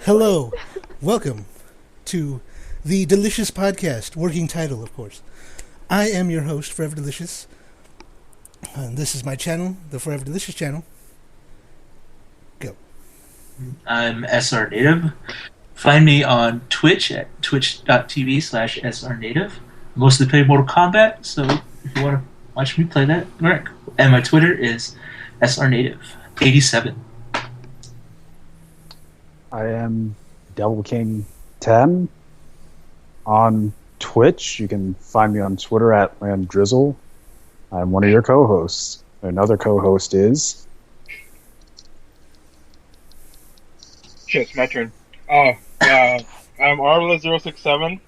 Hello, welcome to the Delicious Podcast, working title, of course. I am your host, Forever Delicious. And this is my channel, the Forever Delicious channel. Go. I'm SR Native. Find me on Twitch at twitch.tv/SRNative. Mostly play Mortal Kombat, so if you want to watch me play that, work. And my Twitter is SRNative87. I am Devil King 10 on Twitch. You can find me on Twitter at LandDrizzle. I'm one of your co-hosts. Another co-host is... Shit, it's my turn. Oh, yeah. I'm Arvela067.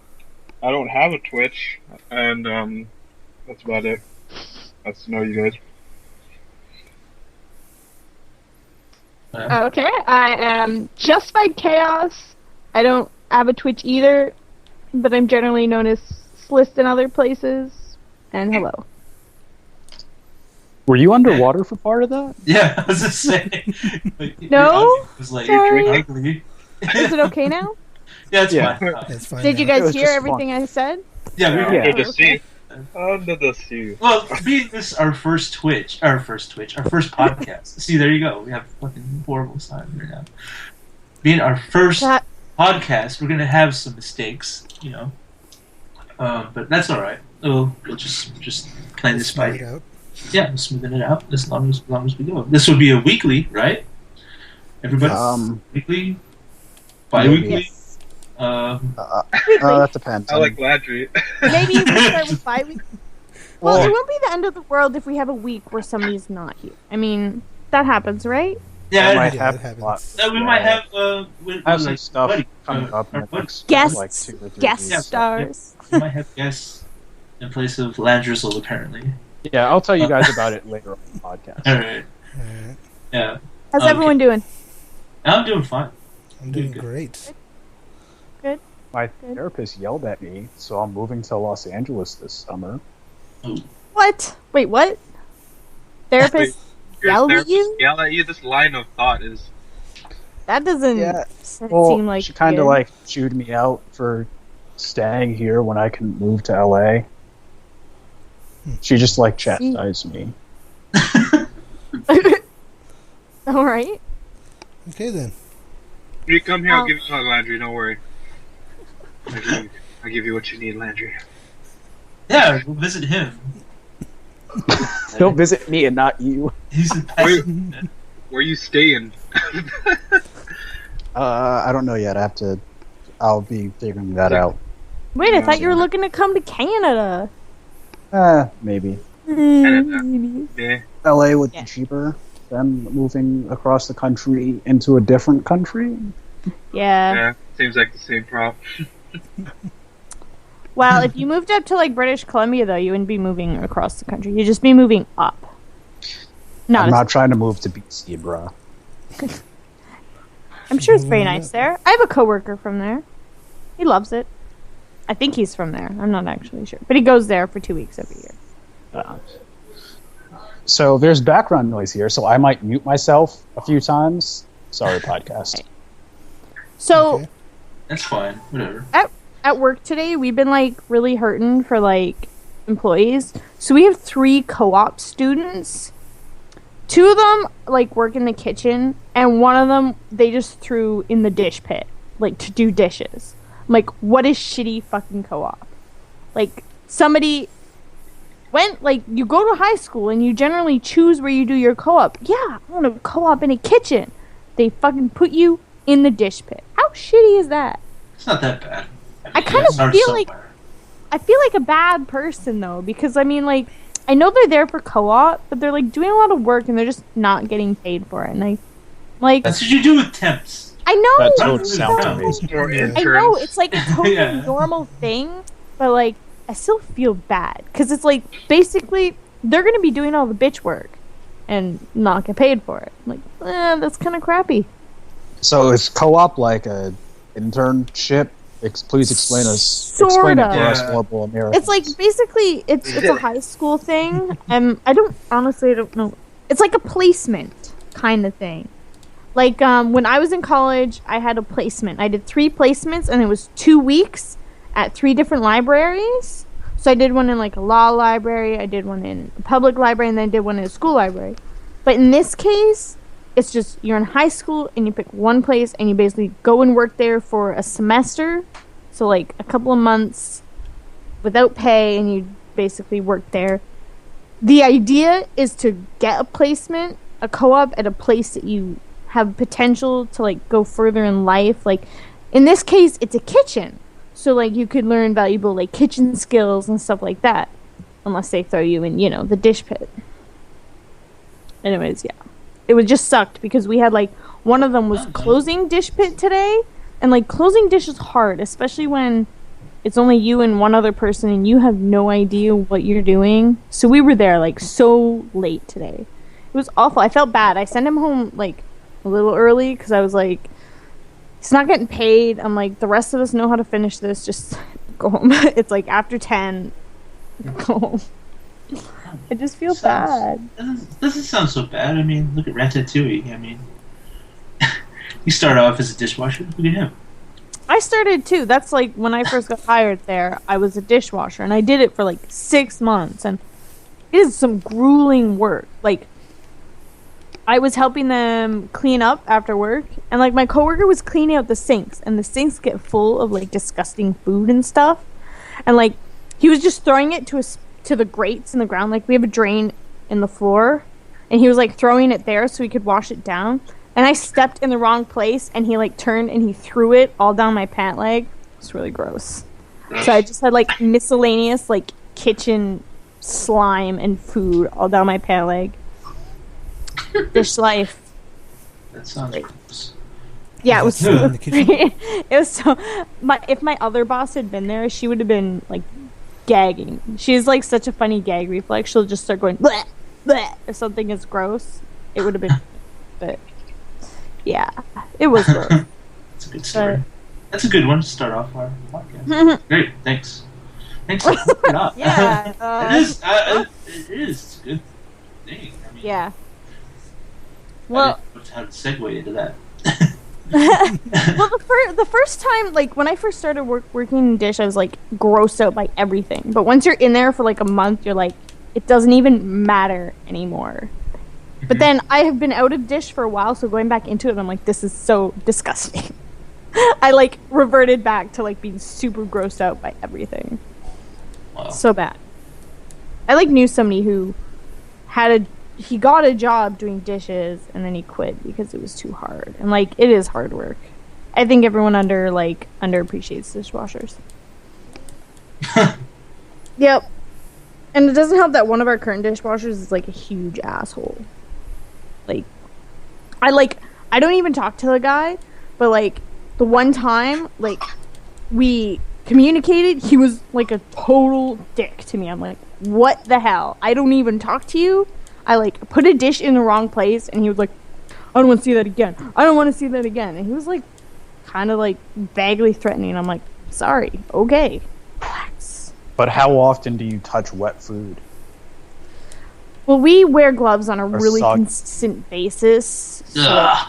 I don't have a Twitch, and that's about it. That's to know you guys. Okay, I am Justified Chaos. I don't have a Twitch either, but I'm generally known as Slist in other places. And hello. Were you underwater for part of that? Yeah, I was just saying. Like, No? was like, Sorry. you're ugly. Is it okay now? Yeah, it's Yeah. fine. That's fine. Did you now. It guys was hear just everything I said? Yeah, we Yeah. Under the Okay. sea. Under the sea. Well, being this our first podcast. See, there you go. We have fucking horrible sign right now. Being our first That- podcast, we're gonna have some mistakes, you know. But that's all right. We'll just plan this Smooth by it out. yeah, smoothing it out as long as we go. This would be a weekly, right? Everybody, weekly, bi-weekly. Yes. That depends. I like Landry. Maybe we start with 5 weeks. Well, Well- it won't be the end of the world if we have a week where somebody's not here. I mean, that happens, right? Yeah, I might Yeah, have that happens. a lot. we might have have some like, stuff buddy, coming up in our the next Guests, like 2 or 3 guest weeks. stars. we might have guests in place of Landrizzle, apparently. Yeah, I'll tell you guys about it later on the podcast. All right. Alright, Yeah, How's Okay. everyone doing? I'm doing fine. I'm doing Good. great. My therapist yelled at me, so I'm moving to Los Angeles this summer. What? Wait, what? Therapist Your yelled at therapist you? yell at you. This line of thought is That doesn't Yeah, seem like she kind of you. like chewed me out for staying here when I can move to LA. She just like chastised me. All right. Okay then. when you come here, I'll Oh. give you a hug, Landry. Don't worry. I'll give you what you need, Landry. Yeah, we'll visit him. He'll visit me and not you. He's a peasant. Where you staying? I don't know yet. I'll be figuring that out. Wait, I thought you were looking to come to Canada. Maybe. Maybe. Yeah. LA would Yeah. be cheaper than moving across the country into a different country. Yeah. Yeah. Seems like the same prop. Well, if you moved up to like British Columbia, though, you wouldn't be moving across the country. You'd just be moving up. Not. I'm as- not trying to move to BC, bruh. I'm sure it's very Moving nice up. there. I have a coworker from there. He loves it. I think he's from there. I'm not actually sure, but he goes there for 2 weeks every year. So there's background noise here, so I might mute myself a few times. Sorry, podcast. So. Okay. That's fine. Whatever. At work today, we've been like really hurting for like employees. So we have 3 co-op students. 2 of them like work in the kitchen, and one of them they just threw in the dish pit, like to do dishes. I'm like, what is shitty fucking co-op? Like somebody went like you go to high school and you generally choose where you do your co-op. Yeah, I want to co-op in a kitchen. They fucking put you in the dish pit. How shitty is that? It's not that bad. I kind you of start feel like- somewhere. I feel like a bad person though, because I mean, like, I know they're there for co-op, but they're like doing a lot of work and they're just not getting paid for it. And like That's what you do with temps. I know, That don't don't sound know. amazing. Or Yeah. I know, interns. it's like a totally Yeah. normal thing, but like I still feel bad because it's like basically they're gonna be doing all the bitch work and not get paid for it. I'm like, that's kind of crappy. So is co-op like a internship? Please explain explain it Sorta. to us Yeah. global Americans. It's like basically it's a high school thing. I don't know. It's like a placement kind of thing. Like when I was in college, I had a placement. I did 3 placements, and it was 2 weeks at 3 different libraries. So I did one in like a law library, I did one in a public library, and then I did one in a school library. But in this case, it's just you're in high school and you pick one place and you basically go and work there for a semester. So like a couple of months without pay, and you basically work there. The idea is to get a placement, a co-op at a place that you have potential to like go further in life. Like in this case, it's a kitchen. So like you could learn valuable like kitchen skills and stuff like that. Unless they throw you in, the dish pit. Anyways, yeah. It would just sucked because we had like one of them was closing dish pit today, and like closing dish is hard, especially when it's only you and one other person and you have no idea what you're doing. So we were there like so late today. It was awful. I felt bad. I sent him home like a little early because I was like, he's not getting paid. I'm like, the rest of us know how to finish this. Just go home. It's like after 10. Go home. I just feel bad. Doesn't sound so bad. I mean, look at Ratatouille. I mean, you start off as a dishwasher. Look at him. I started too. That's like when I first got hired there, I was a dishwasher, and I did it for like 6 months, and it is some grueling work. Like, I was helping them clean up after work, and like my coworker was cleaning out the sinks, and the sinks get full of like disgusting food and stuff, and like he was just throwing it to the grates in the ground. Like we have a drain in the floor, and he was like throwing it there so he could wash it down. And I stepped in the wrong place, and he like turned and he threw it all down my pant leg. It's really gross. So I just had like miscellaneous like kitchen slime and food all down my pant leg. Dish life. That sounds gross. Yeah, it was so In the kitchen? it was so if my other boss had been there, she would have been like gagging. She's like such a funny gag reflex. She'll just start going bleh, bleh, if something is gross. It would have been but yeah, it was gross. That's a good story. That's a good one to start off our podcast. Great, thanks. Thanks for picking it up. Yeah, it is. It is. It's a good thing. I mean, yeah. I Well, didn't know how to segue into that. well, the first time, like when I first started working in dish, I was like grossed out by everything. But once you're in there for like a month, you're like, it doesn't even matter anymore. But then I have been out of dish for a while, so going back into it, I'm like, this is so disgusting. I like reverted back to like being super grossed out by everything. Wow. So bad. I like knew somebody who he got a job doing dishes and then he quit because it was too hard. And like it is hard work. I think everyone underappreciates dishwashers. Yep. And it doesn't help that one of our current dishwashers is like a huge asshole. Like I don't even talk to the guy, but like the one time like we communicated, he was like a total dick to me. I'm like, what the hell? I don't even talk to you. I like put a dish in the wrong place, and he was like, I don't want to see that again. I don't want to see that again. And he was like kind of like vaguely threatening. I'm like, sorry, okay, relax. But how often do you touch wet food? Well, we wear gloves on a really soggy. consistent basis. Ugh.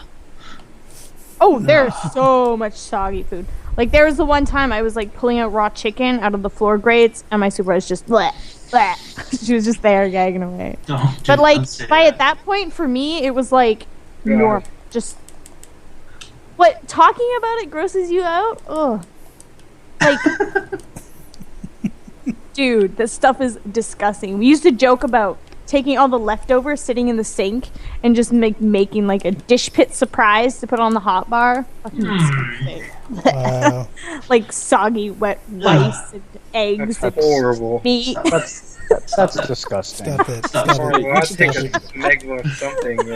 Oh, there's so much soggy food. Like, there was the one time I was, like, pulling out raw chicken out of the floor grates, and my supervisor just, bleh, bleh. She was just there gagging away. But, like, at that point, for me, it was, like, normal. Just, what, talking about it grosses you out? Ugh. Like, dude, this stuff is disgusting. We used to joke about taking all the leftovers sitting in the sink and just making like a dish pit surprise to put on the hot bar. Fucking disgusting. Wow. Like soggy wet rice and eggs That's and horrible. meat. That's disgusting. Stop it. Stop. Stop Horrible. it. I'd Stop take a it. smegma of something. You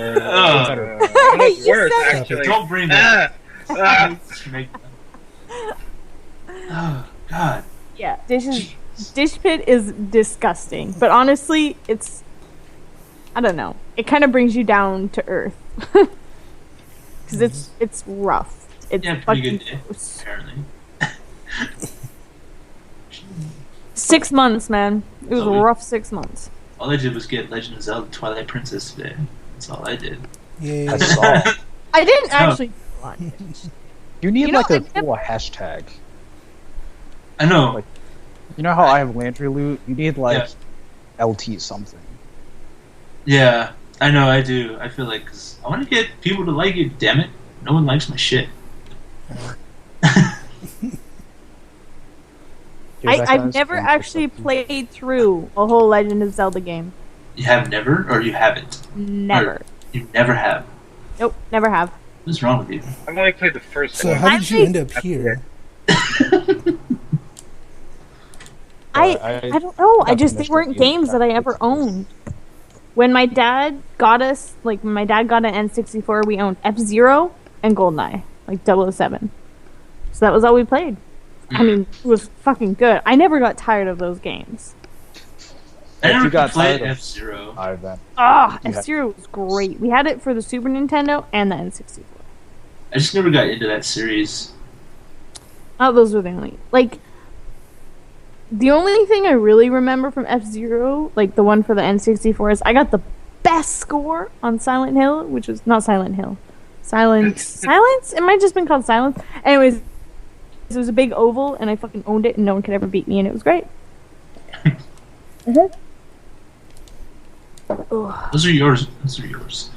Worse, said it. actually. Don't bring that. Ah, Oh God. Yeah, dish pit is disgusting. But honestly, it's, I don't know. It kind of brings you down to earth. Because it's rough. It's Yeah, pretty fucking good day, gross. apparently. 6 months, man. It was a Oh, rough 6 months. All I did was get Legend of Zelda Twilight Princess today. That's all I did. Yay. I saw. I didn't No. actually. You need You know, like a I never- cool hashtag. I know. Like- You know how I have Landry Loot? You need like Yeah. LT something. Yeah, I know. I do. I feel like 'cause I want to get people to like it. Damn it, no one likes my shit. I've never actually played through a whole Legend of Zelda game. You have never, or you haven't. Never. You never have. Nope, never have. What's wrong with you? I've only played the first So one. how did you end up here? I don't know. I just they weren't games that I ever owned. When my dad got us, like when my dad got an N64, we owned F-Zero and GoldenEye, like 007. So that was all we played. I mean, it was fucking good. I never got tired of those games. I If never you got played tired of- F-Zero. Then. Ah, Yeah. F-Zero was great. We had it for the Super Nintendo and the N64. I just never got into that series. Oh, those were the only the only thing I really remember from F-Zero, like the one for the N64, is I got the best score on Silent Hill, which was not Silent Hill. Silence? It might have just been called Silence. Anyways, it was a big oval, and I fucking owned it, and no one could ever beat me, and it was great. Ugh. Those are yours. Those are yours.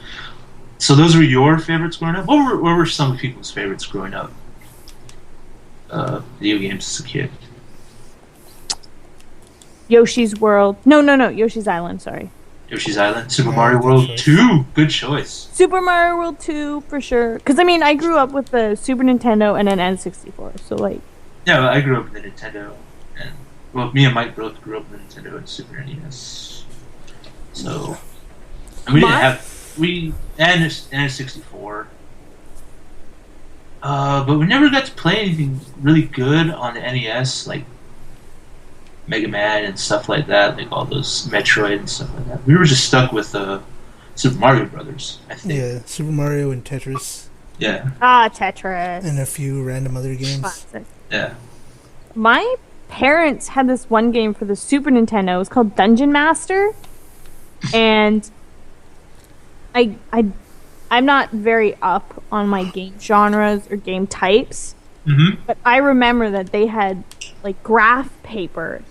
So those were your favorites growing up? What were some people's favorites growing up? Video games as a kid. Yoshi's World. No, Yoshi's Island, sorry. Yoshi's Island, Super Yeah, Mario good World choice. 2. Good choice. Super Mario World 2, for sure. Because, I mean, I grew up with the Super Nintendo and an N64, so, like... Yeah, well, I grew up with the Nintendo, and well, me and Mike both grew up with the Nintendo and Super NES. So, and we didn't have and 64. But we never got to play anything really good on the NES, like Mega Man and stuff like that, like all those Metroid and stuff like that. We were just stuck with Super Mario Brothers, I think. Yeah, Super Mario and Tetris, Yeah. Ah, Tetris. and a few random other games. Classic. Yeah. My parents had this one game for the Super Nintendo. It was called Dungeon Master, and I'm not very up on my game genres or game types, Mm-hmm. but I remember that they had like graph paper.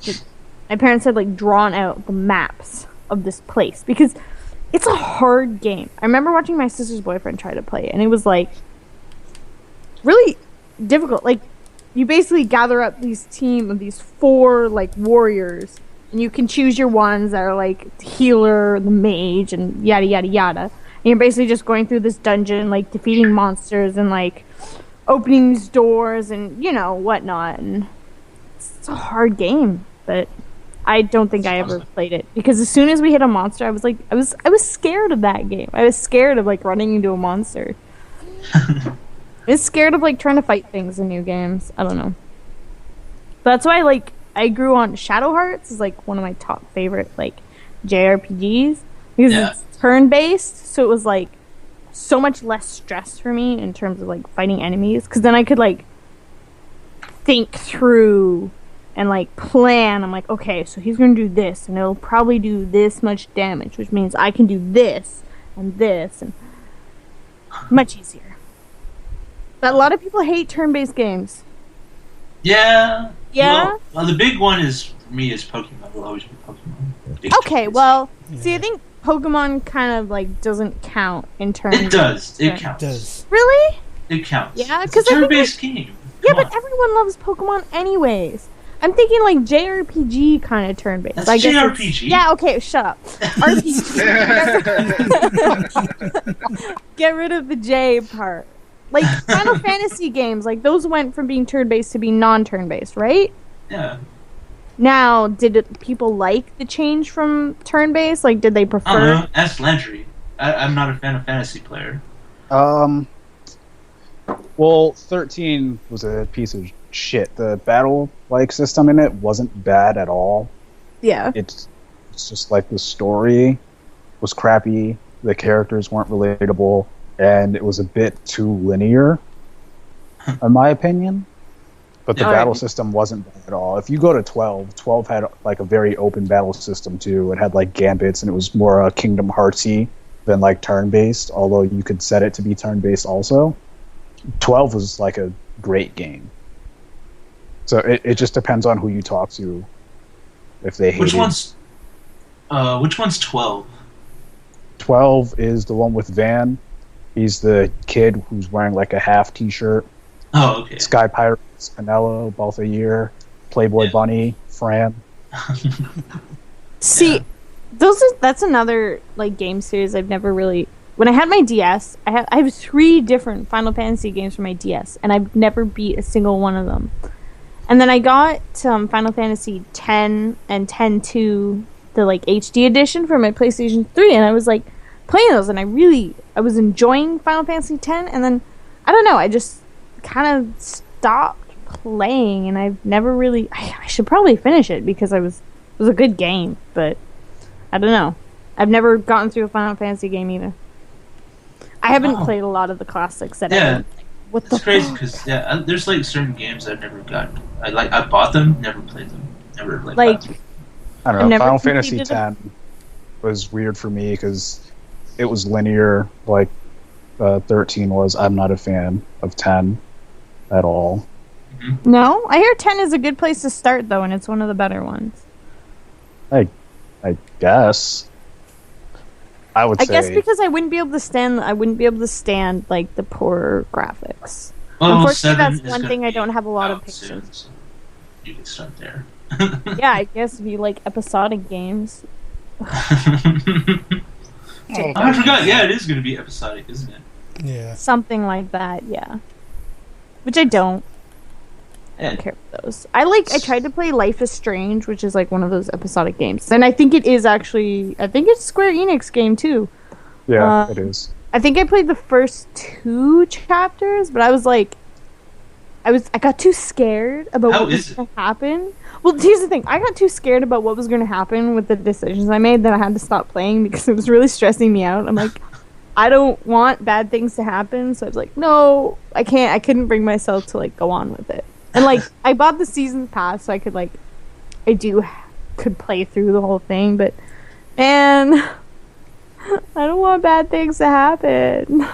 My parents had like drawn out the maps of this place because it's a hard game. I remember watching my sister's boyfriend try to play it, and it was like really difficult. Like you basically gather up these team of these 4 like warriors, and you can choose your ones that are like the healer, the mage, and yada yada yada. And you're basically just going through this dungeon, like defeating monsters and like opening these doors and you know whatnot. And it's a hard game, but I don't think I ever played it because as soon as we hit a monster, I was like, I was scared of that game. I was scared of like running into a monster. I was scared of like trying to fight things in new games. I don't know. But that's why like I grew on Shadow Hearts is like one of my top favorite like JRPGs because Yeah. it's turn based, so it was like so much less stress for me in terms of like fighting enemies because then I could like think through and like plan. I'm like, okay, so he's gonna do this and it'll probably do this much damage, which means I can do this and much easier. But a lot of people hate turn-based games. Yeah. Yeah? Well, the big one is for me is Pokemon. Will always be Pokemon. Big Okay, choice. well, see, I think Pokemon kind of like doesn't count in terms. It does. It Yeah. counts. Does. Really? It counts. Yeah, It's 'cause a I think turn-based game. Yeah, Come but on. everyone loves Pokemon anyways. I'm thinking like JRPG kind of turn-based. That's I guess it's- JRPG. Yeah, okay, shut up. RPG. Get rid of the J part. Like Final Fantasy games, like those went from being turn-based to being non-turn-based, right? Yeah. Now, people like the change from turn-based? Like, did they I don't prefer? know. Ask Landry. I'm not a Final Fantasy player. Well, 13 was a piece of shit. The battle-like system in it wasn't bad at all. Yeah. It's just like the story was crappy, the characters weren't relatable, and it was a bit too linear, in my opinion. But the Yeah. battle system wasn't bad at all. If you go to 12 had like a very open battle system too. It had like gambits, and it was more Kingdom Heartsy. than like turn-based, although you could set it to be turn-based also. 12 was like a great game. So it just depends on who you talk to. If they hate Which one's 12? 12 is the one with Van. He's the kid who's wearing like a half t-shirt. Oh, okay. Sky Pirates, Canelo, Balthier, Playboy Bunny, Fran. See, that's another like game series I've never really. When I had my DS, I have 3 different Final Fantasy games for my DS, and I've never beat a single one of them. And then I got Final Fantasy X and X-2, the like HD edition for my PlayStation 3, and I was like playing those, and I was enjoying Final Fantasy X, and then I don't know, I just kind of stopped playing, and I've never really. I should probably finish it because it was a good game, but I don't know. I've never gotten through a Final Fantasy game either. I haven't played a lot of the classics that Yeah. What It's crazy because there's like certain games I've never gotten. I bought them, never played them, never like. Like, I don't I've know. never Final Fantasy completed X was weird for me because it was linear, like 13 was. I'm not a fan of 10 at all. No, I hear 10 is a good place to start though, and it's one of the better ones. I guess. I would say. I guess because I wouldn't be able to stand like the poor graphics. Well, Unfortunately, 7 that's is one gonna thing I be don't have a lot of out soon, patience. so you can start there. Yeah, I guess it'd be like episodic games. Oh, I forgot. Yeah, it is going to be episodic, isn't it? Yeah. Something like that, yeah. Which I don't. I don't care for those. I tried to play Life is Strange, which is like one of those episodic games. And I think it is actually, I think it's Square Enix game too. Yeah, it is. I think I played the first 2 chapters, but I was like, I got too scared about what was going to happen. Well, here's the thing. I got too scared about what was going to happen with the decisions I made that I had to stop playing because it was really stressing me out. I'm like, I don't want bad things to happen. So I was like, no, I can't. I couldn't bring myself to like go on with it. And like, I bought the season pass so I could like, could play through the whole thing. But man, I don't want bad things to happen.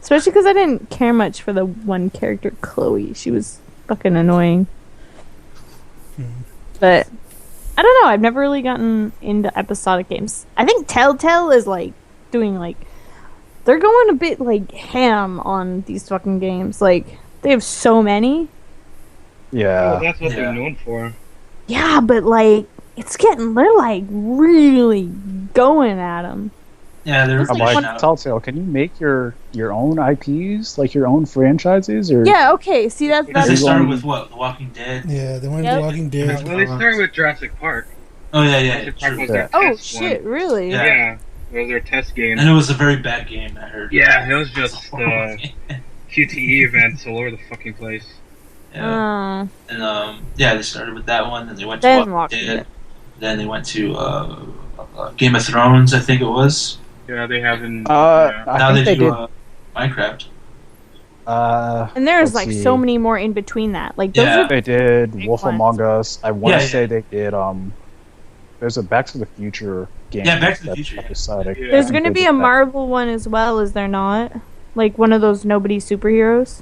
Especially because I didn't care much for the one character, Chloe. She was fucking annoying. But I don't know. I've never really gotten into episodic games. I think Telltale is like doing like they're going a bit like ham on these fucking games. Like they have so many. Yeah. Well, that's what they're known for. Yeah, but like they're like really going at them. Yeah, they're. I'm like, Telltale, can you make your own IPs, like your own franchises, or? Yeah. Okay. See, that's Because they started with what? The Walking Dead. Yeah, they went to The Walking Dead. Well, they started with Jurassic Park. Oh yeah, Jurassic Park true. was their Oh test shit! one. Really? Yeah. It was their test game. And it was a very bad game. I heard. Yeah, it was just QTE events all over the fucking place. Yeah. And yeah, they started with that one, then they went Then to Walking Dead. Then they went to Game of Thrones, I think it was. Yeah, they haven't. Now they do Minecraft. And there's like so many more in between that. Like those are They did big Wolf ones. Among Us. I want to Yeah, say they did. There's a Back to the Future game. Yeah, Back to the that's Future, yeah. episodic. Yeah. There's I think going to they be did a that. Marvel one as well, is there not? Like one of those nobody superheroes.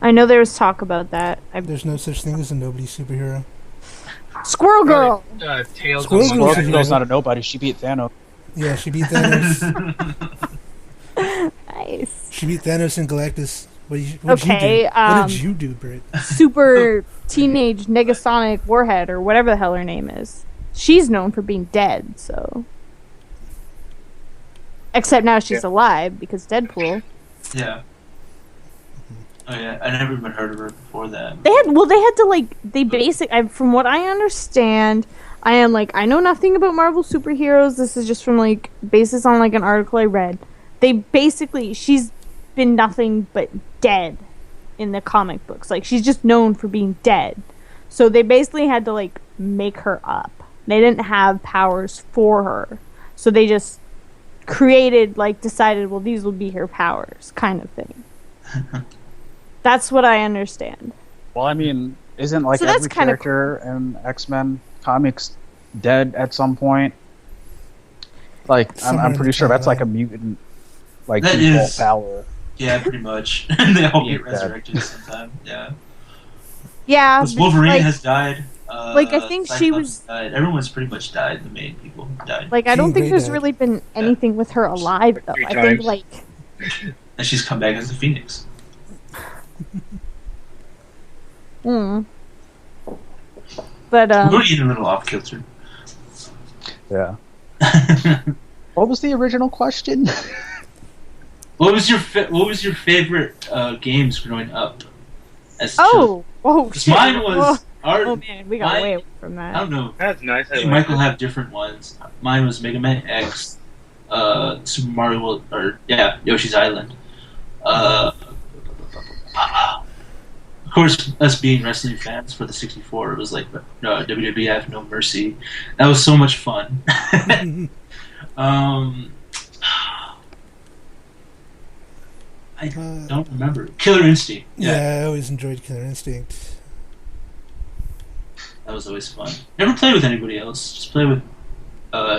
I know there was talk about that. There's no such thing as a nobody superhero. Squirrel Girl. Tails. Squirrel of Girl Well, should Girl's not a nobody. She beat Thanos. Yeah, she beat Thanos. Nice. She beat Thanos and Galactus. What did you do? Okay, What did you do, Britt? Super teenage Negasonic Warhead or whatever the hell her name is. She's known for being dead, so. Except now she's alive because Deadpool. Yeah. Oh yeah, I never even heard of her before that. They had to like from what I understand, I know nothing about Marvel superheroes. This is just from like basis on like an article I read. She's been nothing but dead in the comic books. Like she's just known for being dead. So they basically had to like make her up. They didn't have powers for her. So they just decided, well, these will be her powers kind of thing. That's what I understand. Well, I mean, isn't like So that's every kinda character in X-Men comics dead at some point? Like, Somewhere I'm in pretty the sure that's like a timeline. mutant, like, That default is- power. Yeah, pretty much. They all get Yeah. resurrected at some time. Yeah. Yeah, Because Wolverine like, has died. like, I think she Cyclops was- died. Everyone's pretty much died. The main people died. like I don't Jean think Grey there's died. really been anything with her alive though. Three I think times. like And she's come back as a phoenix. mm. But We're getting a little off kilter. Yeah. What was the original question? What was your favorite games growing up? As whoa, because mine was oh man, we got mine- way away from I that. don't know. That's nice. I You like Michael it. have different ones. Mine was Mega Man X, Super Mario World, or Yoshi's Island. Of course, us being wrestling fans for the 64, it was like WWF No Mercy. That was so much fun. I don't remember. Killer Instinct. Yeah, I always enjoyed Killer Instinct. That was always fun. Never played with anybody else. Just play with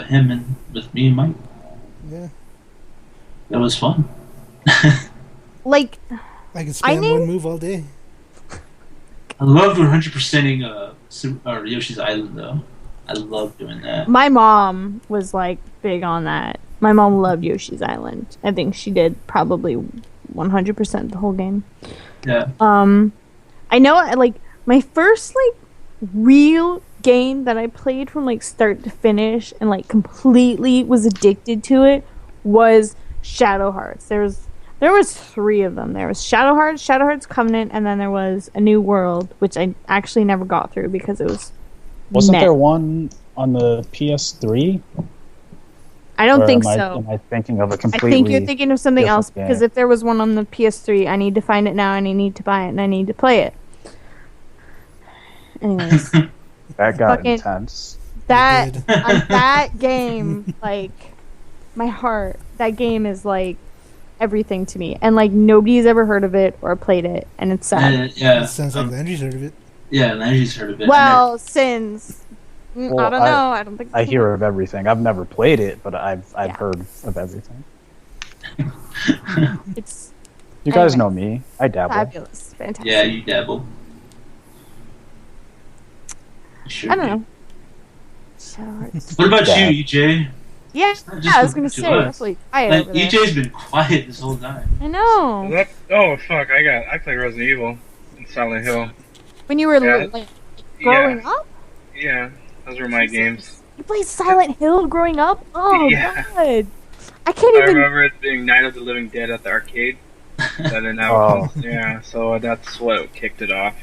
him and with me and Mike. Yeah, That was fun. Like I could I spam need- one move all day. I loved 100%ing Yoshi's Island though. I love doing that. my mom was like big on that. My mom loved Yoshi's Island. I think she did probably 100% the whole game. Yeah. I know like my first like real game that I played from like start to finish and like completely was addicted to it was Shadow Hearts. There was 3 of them. There was Shadow Hearts Covenant, and then there was A New World, which I actually never got through because it was Wasn't meh. there one on the PS3? I don't Or think am so. Am I thinking of a I completely? think you're thinking of something different else because game. if there was one on the PS3, I need to find it now and I need to buy it and I need to play it. Anyways, That got fucking- intense. that did. that game, like my heart, that game is like everything to me, and like nobody's ever heard of it or played it, and it's sad. Yeah. It sounds like Landry's heard of it. Yeah, Landry's heard of it. Well, since Well, I don't know, I don't think I hear of everything. I've never played it, but I've Yeah. heard of everything. it's You guys Anyway. know me. I dabble. fabulous, fantastic. Yeah, you dabble. Sure I don't do. know. Shadow Hearts. What about Yeah. you, EJ? Yeah, Not just yeah, I was looking gonna to say us. that's like quiet Like, over there. EJ's been quiet this whole time. I know. Oh fuck! I played Resident Evil and Silent Hill. When you were Yeah. like growing up, Yeah, those were my games. you played Silent Hill growing up. Oh Yeah. god, I can't I even. remember it being Night of the Living Dead at the arcade. And then Oh. yeah, so that's what kicked it off.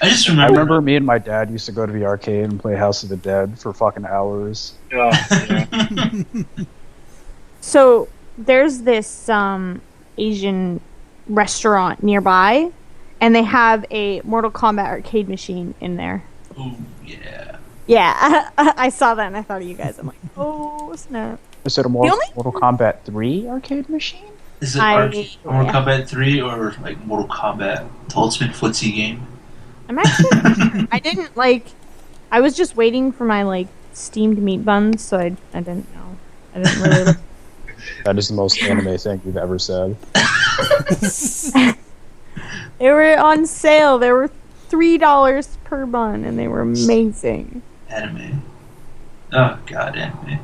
I just I remember. remember me and my dad used to go to the arcade and play House of the Dead for fucking hours. Oh, yeah. So there's this Asian restaurant nearby, and they have a Mortal Kombat arcade machine in there. Ooh, yeah. Yeah, I saw that and I thought of you guys. I'm like, oh snap! Is it a only- Mortal Kombat 3 arcade machine? Is it I- Mortal yeah. Kombat 3 or like Mortal Kombat, the Ultimate Footsie game? I'm actually. I didn't like. I was just waiting for my like steamed meat buns, so I didn't know. I didn't really. Look. That is the most anime thing you've ever said. They were on sale. They were $3 per bun, and they were amazing. Anime. Oh god, anime.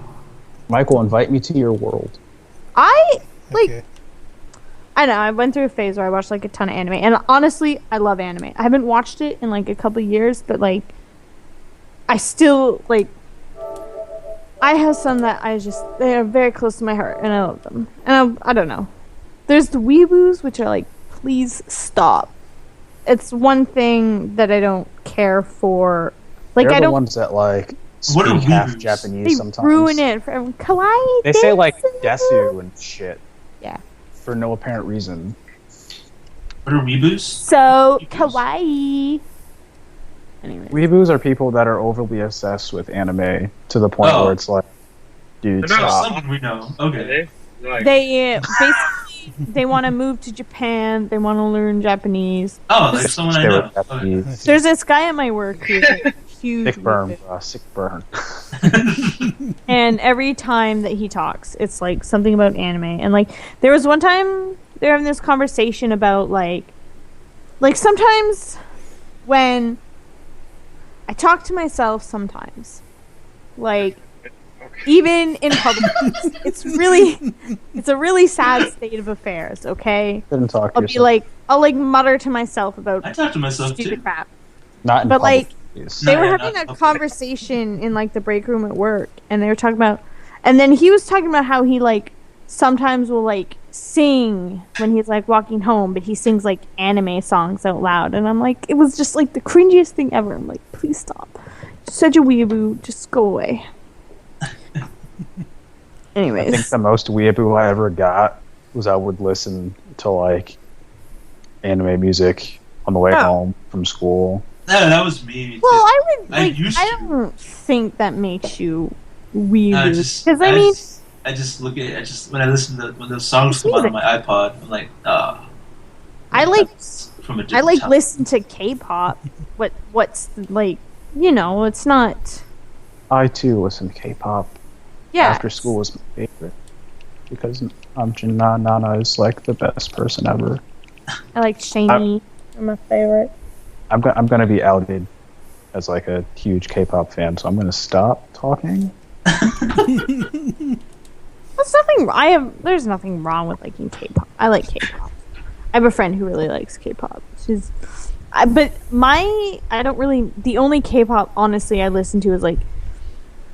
Michael, invite me to your world. I like. Okay. I know. I went through a phase where I watched like a ton of anime, and honestly, I love anime. I haven't watched it in like a couple years, but like, I still like. I have some that they are very close to my heart, and I love them. And I don't know. There's the weeboos, which are like, please stop. It's one thing that I don't care for. Like They're I the don't. ones that like What are speak half weeboos? Japanese They sometimes. ruin it for everyone. Kawaii. They say like desu. desu and shit. Yeah. For no apparent reason. What are Weeboos? So Weeboos. kawaii. Anyway. Weeboos are people that are overly obsessed with anime to the point Oh. where it's like, dude, They're not Oh, stop. someone we know. Are Okay. they? Like, They basically they want to move to Japan. They want to learn Japanese. Oh, like someone I They were know. Okay. Japanese. There's this guy at my work huge Sick burn, weeaboo. bro. Sick burn. And every time that he talks, it's like something about anime. And like there was one time they're having this conversation about like sometimes when I talk to myself sometimes, like even in public, it's a really sad state of affairs. Okay, Didn't talk to I'll be like mutter to myself about I talk to myself stupid too. crap. not in but, public, like, please. They No, were yeah, having not a public. conversation in like the break room at work, and they were talking about, and then he was talking about how he like sometimes will like sing when he's like walking home, but he sings like anime songs out loud, and I'm like, it was just like the cringiest thing ever. I'm like, please stop. Such a weeaboo, just go away. I think Anyways, the most weeaboo I ever got was I would listen to like anime music on the way Oh. home from school. No, that was me. well, I would I like. used I to. don't think that makes you No, weeaboo, because I mean, I just look at when I listen to when those songs come out on my iPod, I'm like, I like. from a I different like time. listen to K-pop. What's like, you know, it's not. I too listen to K-pop. Yeah. After school was my favorite because Nana is like the best person ever. I like Shiny. I'm my favorite. I'm gonna be outed as like a huge K-pop fan, so I'm gonna stop talking. There's nothing wrong with liking K-pop. I like K-pop. I have a friend who really likes K-pop. The only K-pop honestly I listen to is like,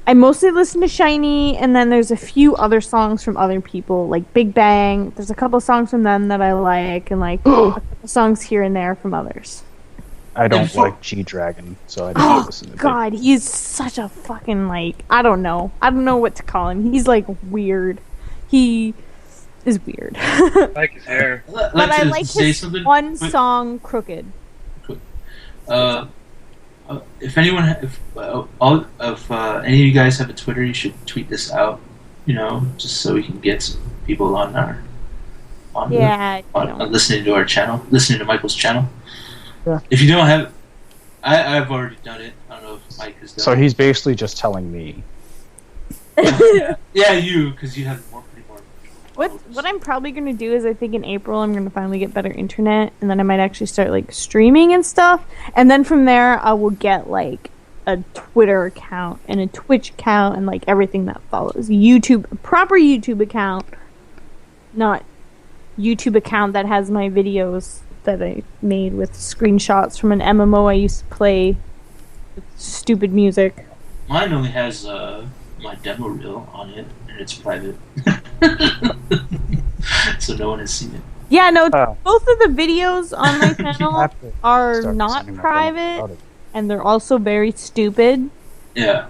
I mostly listen to Shiny, and then there's a few other songs from other people, like Big Bang. There's a couple songs from them that I like, and like a couple songs here and there from others. I don't before- like G-Dragon, so I don't listen to God, he's such a fucking like, I don't know what to call him. He's like weird. He is weird. I like his hair. I'd But I to like say his something. one Wait, song, Crooked. if anyone, if all of any of you guys have a Twitter, you should tweet this out. You know, just so we can get some people on our Yeah, on listening to our channel, listening to Michael's channel. Yeah. If you don't have, I've already done it. I don't know if Mike has done. So he's basically just telling me. Yeah, you, because you have more. What I'm probably gonna do is I think in April I'm gonna finally get better internet, and then I might actually start like streaming and stuff, and then from there I will get like a Twitter account and a Twitch account and like everything that follows. A proper YouTube account, not YouTube account that has my videos that I made with screenshots from an MMO I used to play with stupid music. Mine only has my demo reel on it, and it's private, so no one has seen it. Yeah, no, Oh. both of the videos on my channel Have to are start not sending my private, demo about it. and they're also very stupid. Yeah.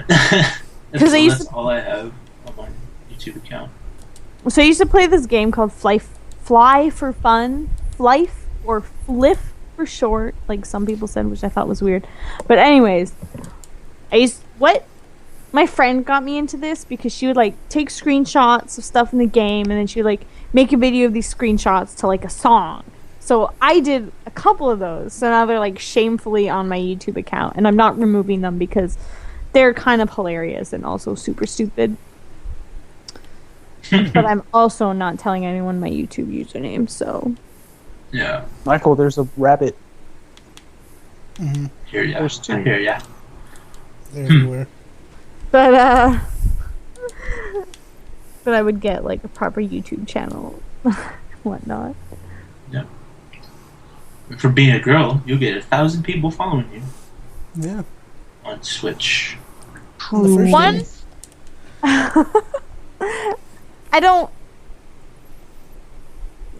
'Cause I used that's all I have on my YouTube account. So I used to play this game called Fly for Fun, Flife or Fliff for short, like some people said, which I thought was weird. But anyways, my friend got me into this because she would like take screenshots of stuff in the game, and then she would like make a video of these screenshots to like a song. So I did a couple of those. So now they're like shamefully on my YouTube account, and I'm not removing them because they're kind of hilarious and also super stupid. But I'm also not telling anyone my YouTube username, so Yeah. Michael, there's a rabbit. Hear ya. There's two. I hear ya. They're everywhere. but I would get like a proper YouTube channel whatnot. For being a girl, you'll get 1,000 people following you Yeah. on Switch. On the first One- day. I don't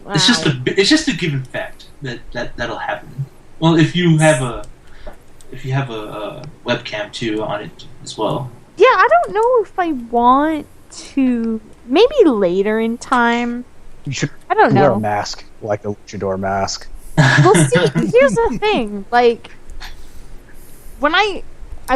It's just a given fact that'll happen. Well, if you have a webcam too on it as well. Yeah, I don't know if I want to. Maybe later in time. You should I don't wear a know. mask, like a luchador mask. Well, see, here's the thing. Like, when I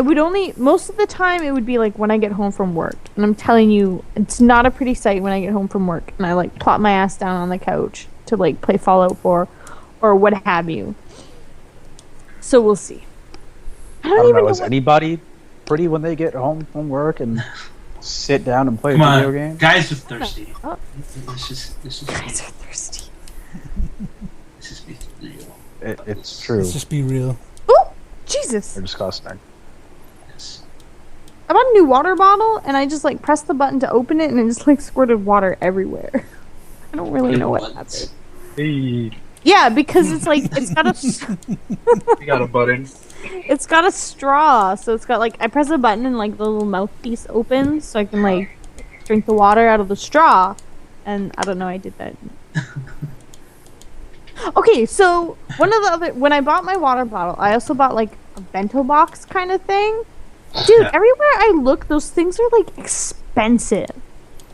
would only, most of the time it would be like when I get home from work. And I'm telling you, it's not a pretty sight when I get home from work and I like plop my ass down on the couch to like play Fallout 4 or what have you. So we'll see. I I don't don't even know. know. Is anybody pretty when they get home from work and sit down and play a Come video on, game? guys are thirsty. Oh. This is Guys are thirsty. this is be real. It's true. Let's just be real. Oh, Jesus! They're disgusting. Yes. I bought a new water bottle, and I just like pressed the button to open it, and it just like squirted water everywhere. I don't really know what happened. Hey, Yeah, because it's like it's got a you got a button. it's got a straw, so it's got like I press a button and like the little mouthpiece opens, so I can like drink the water out of the straw. And I don't know, I did that. Okay, so when I bought my water bottle, I also bought like a bento box kind of thing. Dude, Yeah. everywhere I look, those things are like expensive.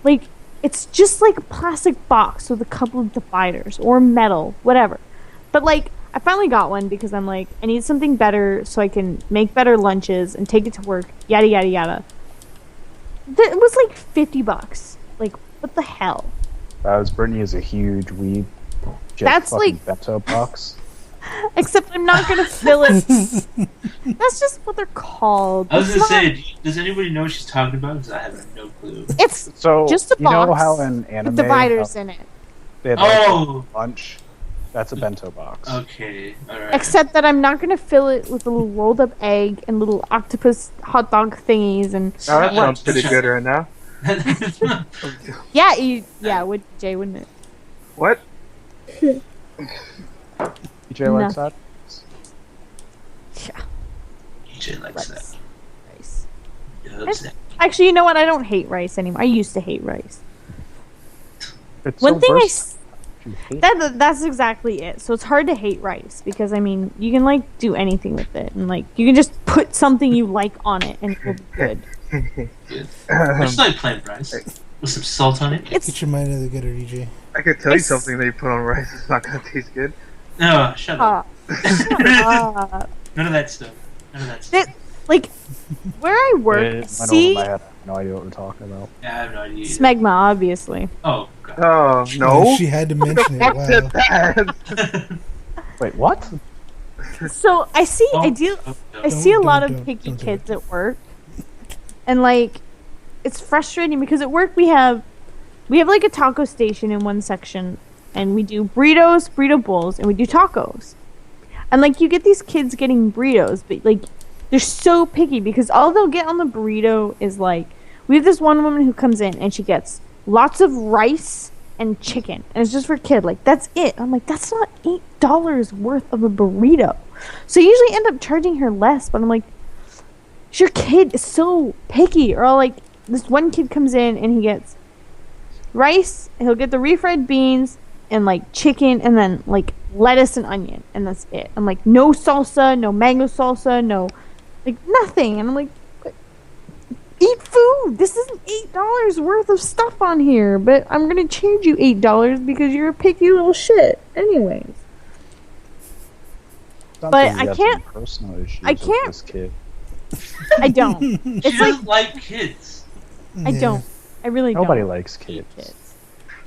Like it's just like a plastic box with a couple of dividers or metal, whatever. But like I finally got one because I'm like I need something better so I can make better lunches and take it to work. Yada yada yada. It was like $50. Like what the hell? Brittany is a huge weeb. That's fucking like- bento box. Except I'm not gonna fill it. That's just what they're called. I was It's gonna not- say, does anybody know what she's talking about? Because I have no clue. it's So Just a you know box how in anime with dividers how in it. they had like Oh, lunch? That's a bento box. okay, all right. Except that I'm not gonna fill it with a little rolled up egg and little octopus hot dog thingies and Oh, that What? sounds pretty good right now. yeah, would Jay, wouldn't it? What? PJ likes that. Yeah, EJ likes that. rice. Rice. He loves that. Actually, you know what? I don't hate rice anymore. I used to hate rice. It's One so thing versatile. You hate that's exactly it. So it's hard to hate rice because I mean you can like do anything with it and like you can just put something you like on it and it will be good. Good. I just like plain rice with some salt on it. Get your mind out of the gutter, EJ. I could tell you It's- something that you put on rice is not gonna taste good. No, shut up. Uh, None of that stuff. None of that stuff. like where I work, It went see over my head. I have no idea what we're talking about. Yeah, I have no idea. smegma, obviously. Oh god. Oh no! She had to mention it. Fuck Wow. said that. Wait, what? So I see, I Oh, do, oh, I no. see a lot don't- of picky don't do kids at work, and like, it's frustrating because at work we have like a taco station in one section, and we do burritos, burrito bowls, and we do tacos, and like you get these kids getting burritos, but like they're so picky because all they'll get on the burrito is like we have this one woman who comes in and she gets lots of rice and chicken, and it's just for kid. Like that's it. I'm like that's not $8 worth of a burrito. So I usually end up charging her less, but I'm like, your kid is so picky. Or I'll like this one kid comes in and he gets rice, and he'll get the refried beans and like chicken and then like lettuce and onion, and that's it. I'm like no salsa, no mango salsa, no like nothing. And I'm like, "What? Eat food. This isn't $8 worth of stuff on here, but I'm gonna charge you $8 because you're a picky little shit. Anyways. Sounds But like you I got can't- some personal issues I with can't- This kid. I don't. She It's like doesn't like kids. I Yeah. don't. I really Nobody don't. likes hate kids.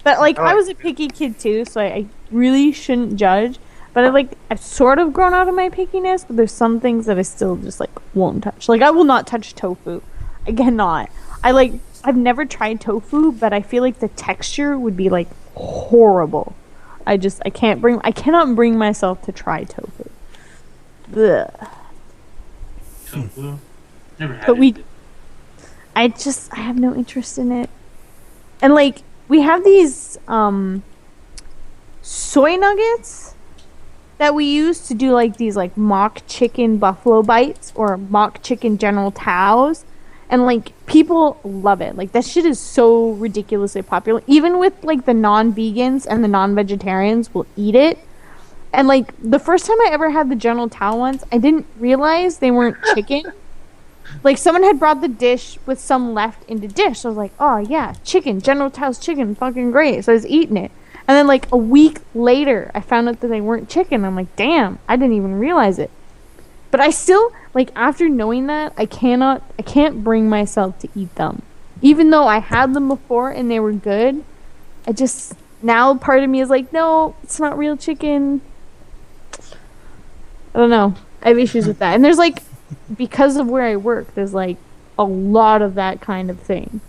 But like Oh. I was a picky kid too, so I really shouldn't judge. But I've sort of grown out of my pickiness, but there's some things that I still just like won't touch. Like I will not touch tofu. I cannot. I've never tried tofu, but I feel like the texture would be like horrible. I cannot bring myself to try tofu. Ugh. Tofu. Never had But we- it. I have no interest in it. And like we have these soy nuggets that we use to do like these like mock chicken buffalo bites or mock chicken General Taos, and like people love it. Like that shit is so ridiculously popular. Even with like the non-vegans and the non-vegetarians will eat it. And like the first time I ever had the General Tao ones, I didn't realize they weren't chicken. Like someone had brought the dish with some left into dish. So I was like, oh yeah, chicken, General Tao's chicken, fucking great. So I was eating it. And then like a week later, I found out that they weren't chicken. I'm like, damn, I didn't even realize it. But I still, like after knowing that, I can't bring myself to eat them. Even though I had them before and they were good, now part of me is like, no, it's not real chicken. I don't know. I have issues with that. And there's like because of where I work, there's like a lot of that kind of thing.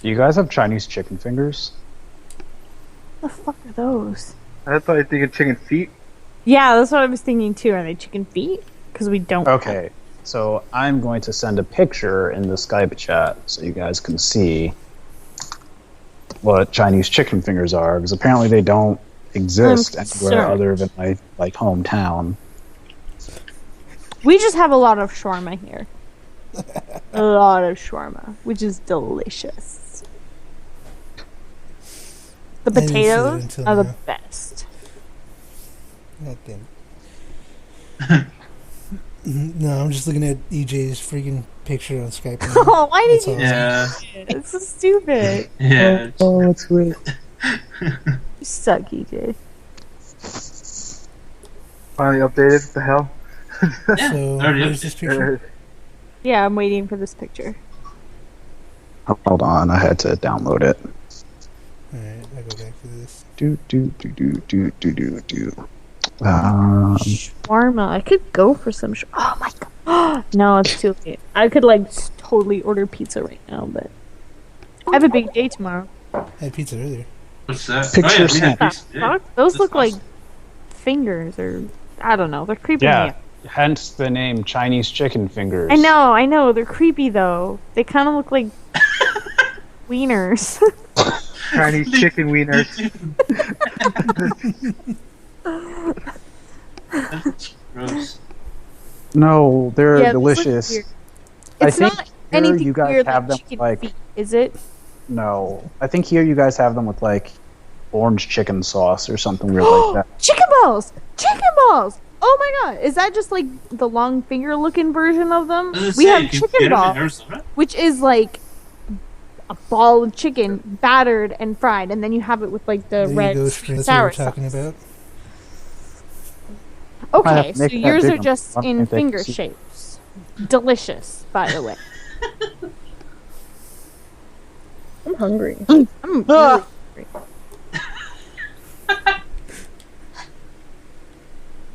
Do you guys have Chinese chicken fingers? What the fuck are those? I thought you were thinking chicken feet. Yeah, that's what I was thinking too. Are they chicken feet? Because we don't. Okay, so I'm going to send a picture in the Skype chat so you guys can see what Chinese chicken fingers are, because apparently they don't exist anywhere concerned. other than my hometown. We just have a lot of shawarma here. A lot of shawarma, which is delicious. The I didn't see that potatoes until are the now. best. God damn it. No, I'm just looking at EJ's freaking picture on Skype. now. Oh, why did That's you all. Yeah. do this? It's so stupid. Yeah. Oh, that's weird. You suck, EJ. Finally updated. What the hell? Yeah. So, Already where's this picture? Yeah, I'm waiting for this picture. Hold on, I had to download it. Alright, I'll go back to this. Do. Shawarma. I could go for some Oh my god. No, it's too late. I could like totally order pizza right now, but I have a big day tomorrow. I had pizza earlier. What's that? Picture oh, yeah, we snap. had pizza. Yeah. Fuck? Those That's look like awesome. fingers or I don't know. They're creepy. Me Yeah, out. hence the name Chinese chicken fingers. I know. They're creepy though. They kind of look like wieners. Chinese chicken wieners. That's gross. No, they're Yeah, those look delicious. weird. I It's think not here anything you guys weird have like them chicken like feet, is it? no. I think here you guys have them with like orange chicken sauce or something weird like that. Chicken balls! Chicken balls! Oh my god, is that just like the long finger looking version of them? I was We gonna have say, you can chicken get 'em in balls, Arizona? which is like a ball of chicken battered and fried, and then you have it with like the There red you go, String. That's what sour we're talking sauce. about. Might have Okay, to so make that yours are bigger. just I don't in think they can finger see. shapes. Delicious, by the way. I'm hungry. I'm really Ah. hungry.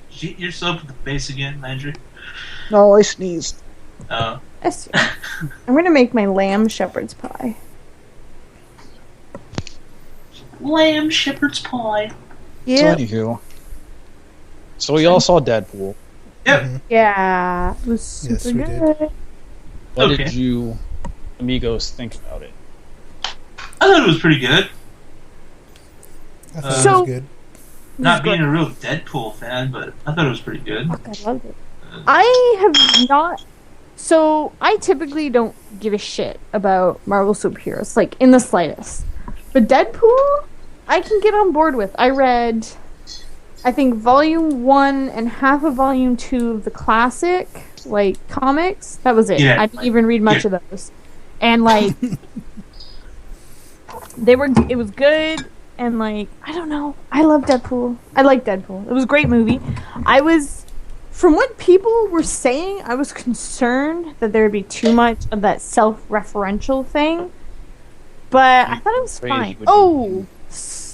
Did you eat yourself with the face again, Landry? No, I sneezed. Oh. Yes, I'm gonna make my lamb shepherd's pie. Lamb shepherd's pie. Yeah, So anywho, so we all saw Deadpool. Yep. yeah, it was Yes, super we did. good. What Okay. did you amigos think about it? I thought it was pretty good. I thought it So- was good. Not It was being a real Deadpool fan, but I thought it was pretty good. Fuck, I loved it. I have not. So I typically don't give a shit about Marvel superheroes, like in the slightest. But Deadpool, I can get on board with. I read, I think, volume 1 and half of volume 2 of the classic, like comics. That was it. Yeah. I didn't even read much of those. And like, it was good. And like, I don't know. I love Deadpool. I like Deadpool. It was a great movie. From what people were saying, I was concerned that there would be too much of that self-referential thing. But I thought it was Afraid fine. you would Oh,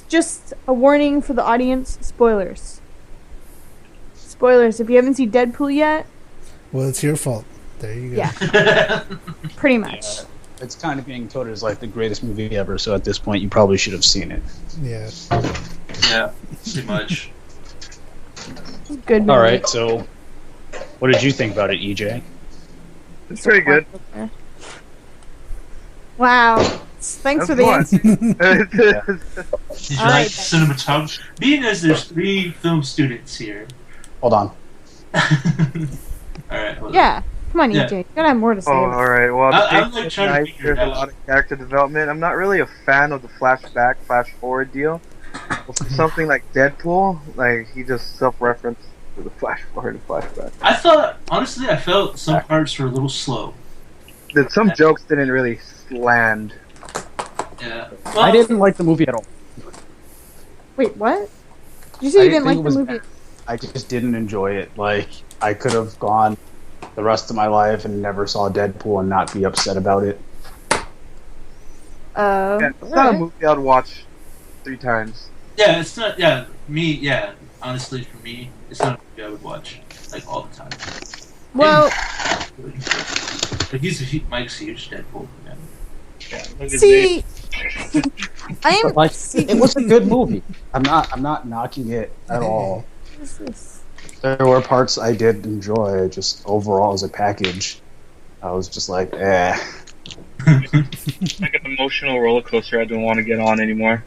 just a warning for the audience: spoilers. Spoilers. If you haven't seen Deadpool yet, Well, it's your fault. There you go. Yeah. pretty much. It's kind of being touted as like the greatest movie ever, so at this point you probably should have seen it. Yeah. Yeah, pretty much. Good movie. All right, so what did you think about it, EJ? It's pretty good. Wow. Thanks for the That's answer. Did you Alright, like cinematography? Being as there's 3 film students here. Hold on. Alright, hold on. Yeah. Come on, Yeah. EJ. You gotta have more to say. Oh, alright. Well, the I'm thing like is, trying to nice. figure it There's a out. lot of character development. I'm not really a fan of the flashback, flash forward deal. Well, for something like Deadpool, like he just self-referenced to the flash forward and flashback. I thought, honestly, I felt some parts were a little slow. Some jokes didn't really land. Yeah. I didn't like the movie at all. Wait, what? Did you say you didn't like think the it was movie? bad. I just didn't enjoy it. Like, I could have gone the rest of my life and never saw Deadpool and not be upset about it. Yeah, it's not a alright. movie I'd watch 3 times. Yeah, it's not. Yeah, me. Yeah, honestly, for me, it's not a movie I would watch like all the time. Well, But Mike's a huge Deadpool fan. Yeah, look at see, I am. But like, see, it was a good movie. I'm not knocking it at all. what is this? There were parts I did enjoy. Just overall as a package, I was just like, eh. like an emotional roller coaster I don't want to get on anymore.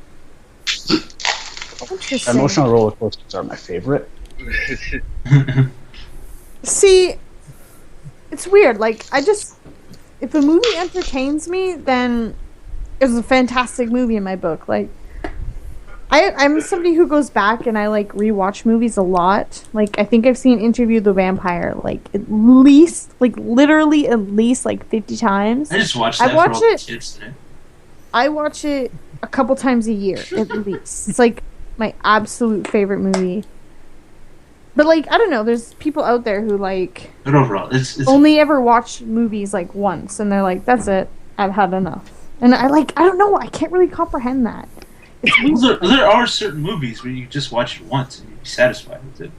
Interesting. Emotional roller coasters are my favorite. See, it's weird. Like, if a movie entertains me, then it's a fantastic movie in my book. Like, I'm somebody who goes back and I like rewatch movies a lot. Like, I think I've seen Interview with the Vampire like at least, like literally at least like 50 times. I just watched I that watch for all it- the kids today. I watch it a couple times a year at least. It's like my absolute favorite movie. But like, I don't know, there's people out there who like But overall, it's only ever watch movies like once and they're like, that's it, I've had enough. And I don't know, I can't really comprehend that. It's weird. there are certain movies where you just watch it once and you'd be satisfied with it.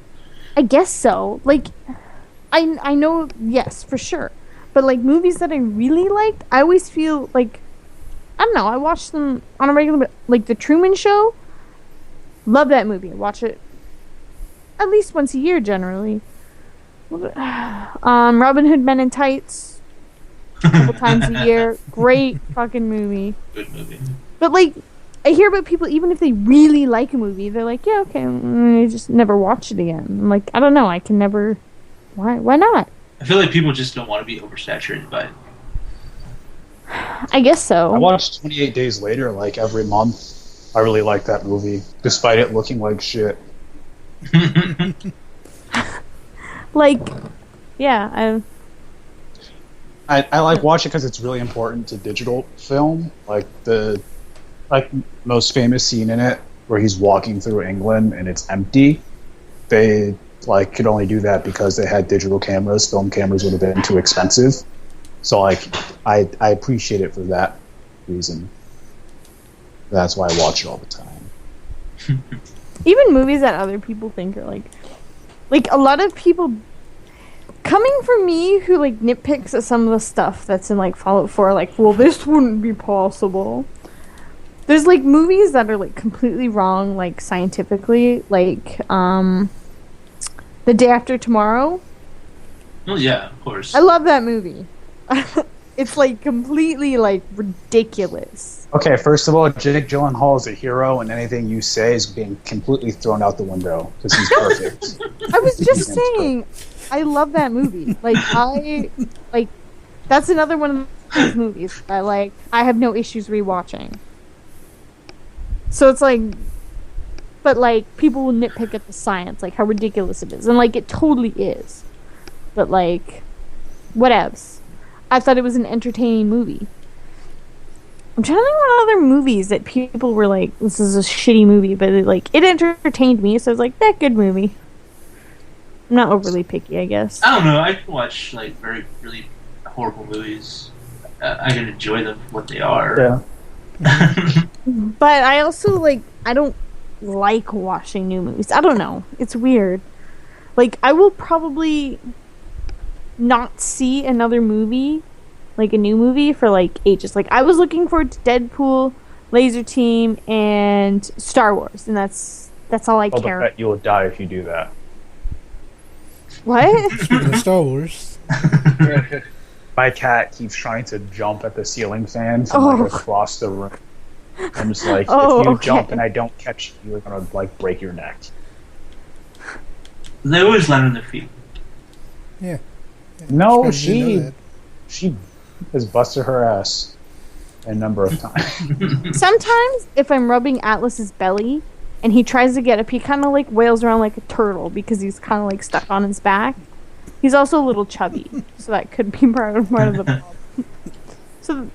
I guess so. Like, I know, yes, for sure. But like movies that I really liked, I always feel like, I don't know, I watch them on a regular, like The Truman Show. Love that movie. Watch it at least once a year generally. Robin Hood Men in Tights, a couple times a year. Great fucking movie. Good movie. But like, I hear about people, even if they really like a movie, they're like, yeah, okay, I just never watch it again. I'm like, I don't know, I can never. Why not? I feel like people just don't want to be oversaturated by it. I guess so. I watched 28 Days Later like every month. I really like that movie, despite it looking like shit. Like, yeah, I like watching it because it's really important to digital film. Like the most famous scene in it where he's walking through England and it's empty. They like could only do that because they had digital cameras. Film cameras would have been too expensive. So like I appreciate it for that reason. That's why I watch it all the time. even movies that other people think are like a lot of people coming from me who like nitpicks at some of the stuff that's in like Fallout 4, like, well, this wouldn't be possible. There's like movies that are like completely wrong, like scientifically, like The Day After Tomorrow. Well, yeah, of course. I love that movie. It's like completely like ridiculous. Okay, first of all, Jake Gyllenhaal is a hero, and anything you say is being completely thrown out the window because he's perfect. I was just saying, I love that movie. Like that's another one of those movies I have no issues rewatching. So it's like, but like people will nitpick at the science, like how ridiculous it is, and like it totally is. But like, whatevs. I thought it was an entertaining movie. I'm trying to think what other movies that people were like, this is a shitty movie, but it entertained me, so I was like, that good movie. I'm not overly picky, I guess. I don't know. I can watch like really horrible movies. I can enjoy them for what they are. Yeah. But I also I don't like watching new movies. I don't know. It's weird. Like, I will probably not see another movie, like a new movie, for like ages. Like, I was looking forward to Deadpool, Laser Team, and Star Wars, and that's all I care about. You will die if you do that. What? Speaking of Star Wars, My cat keeps trying to jump at the ceiling fan from across the room. I'm just like, if you jump and I don't catch you, you're gonna like break your neck. They always land on their feet. yeah. No, Just 'cause you know that. she has busted her ass a number of times. Sometimes, if I'm rubbing Atlas's belly, and he tries to get up, he kind of like wails around like a turtle because he's kind of like stuck on his back. He's also a little chubby, so that could be part of the problem. So,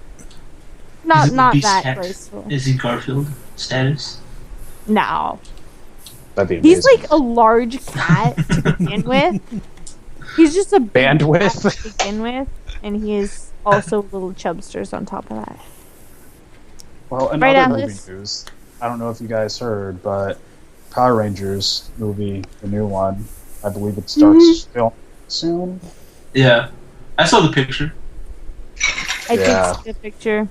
not Beast that Cat? graceful. Is he Garfield status? No. That'd be He's amazing. like a large cat to begin with. He's just a big Bandwidth? cat to begin with, and he is also little chubsters on top of that. Well, in Right, other movie Atlas? news, I don't know if you guys heard, but Power Rangers movie, the new one, I believe it starts film soon. Yeah, I saw the picture. I Yeah. did see the picture.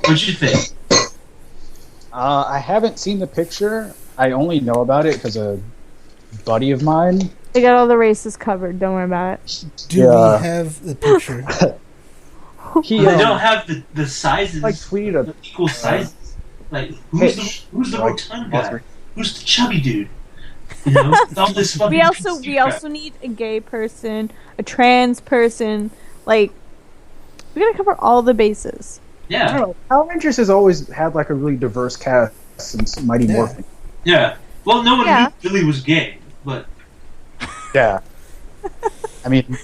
What'd you think? I haven't seen the picture. I only know about it because a buddy of mine. They got all the races covered. Don't worry about it. Do Yeah. we have the picture? He They don't have the sizes, like tweeted the equal sizes. Like, Hey, who's the like, rotund guy? Who's the chubby dude? You know, all this fucking. We also need a gay person, a trans person. Like, we gotta cover all the bases. I don't Yeah, know. Power Rangers has always had like a really diverse cast since Mighty Yeah. Morphin. yeah. Well, no one Yeah. knew Billy was gay, but Yeah. I mean,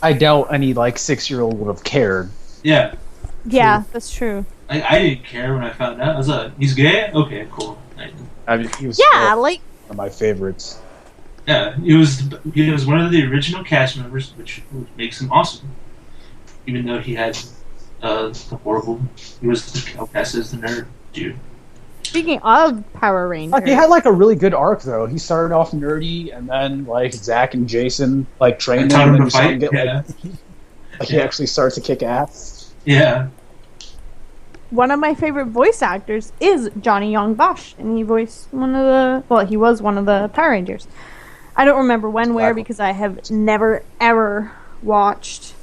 I doubt any like 6-year-old would have cared. yeah. Yeah, that's true. I didn't care when I found out. I was like, he's gay? Okay, cool. I mean, he was Yeah, still like one of my favorites. Yeah, he was one of the original cast members, which makes him awesome. Even though he had the horrible, he was cast as the nerd dude. speaking of Power Rangers. Like, he had like a really good arc though. He started off nerdy, and then like Zach and Jason like trained Taught him, him and to then you saw him fight. get Yeah, like he actually starts to kick ass. yeah. One of my favorite voice actors is Johnny Young Bosch, and he voiced he was one of the Power Rangers. I don't remember when, where, Exactly. because I have never, ever watched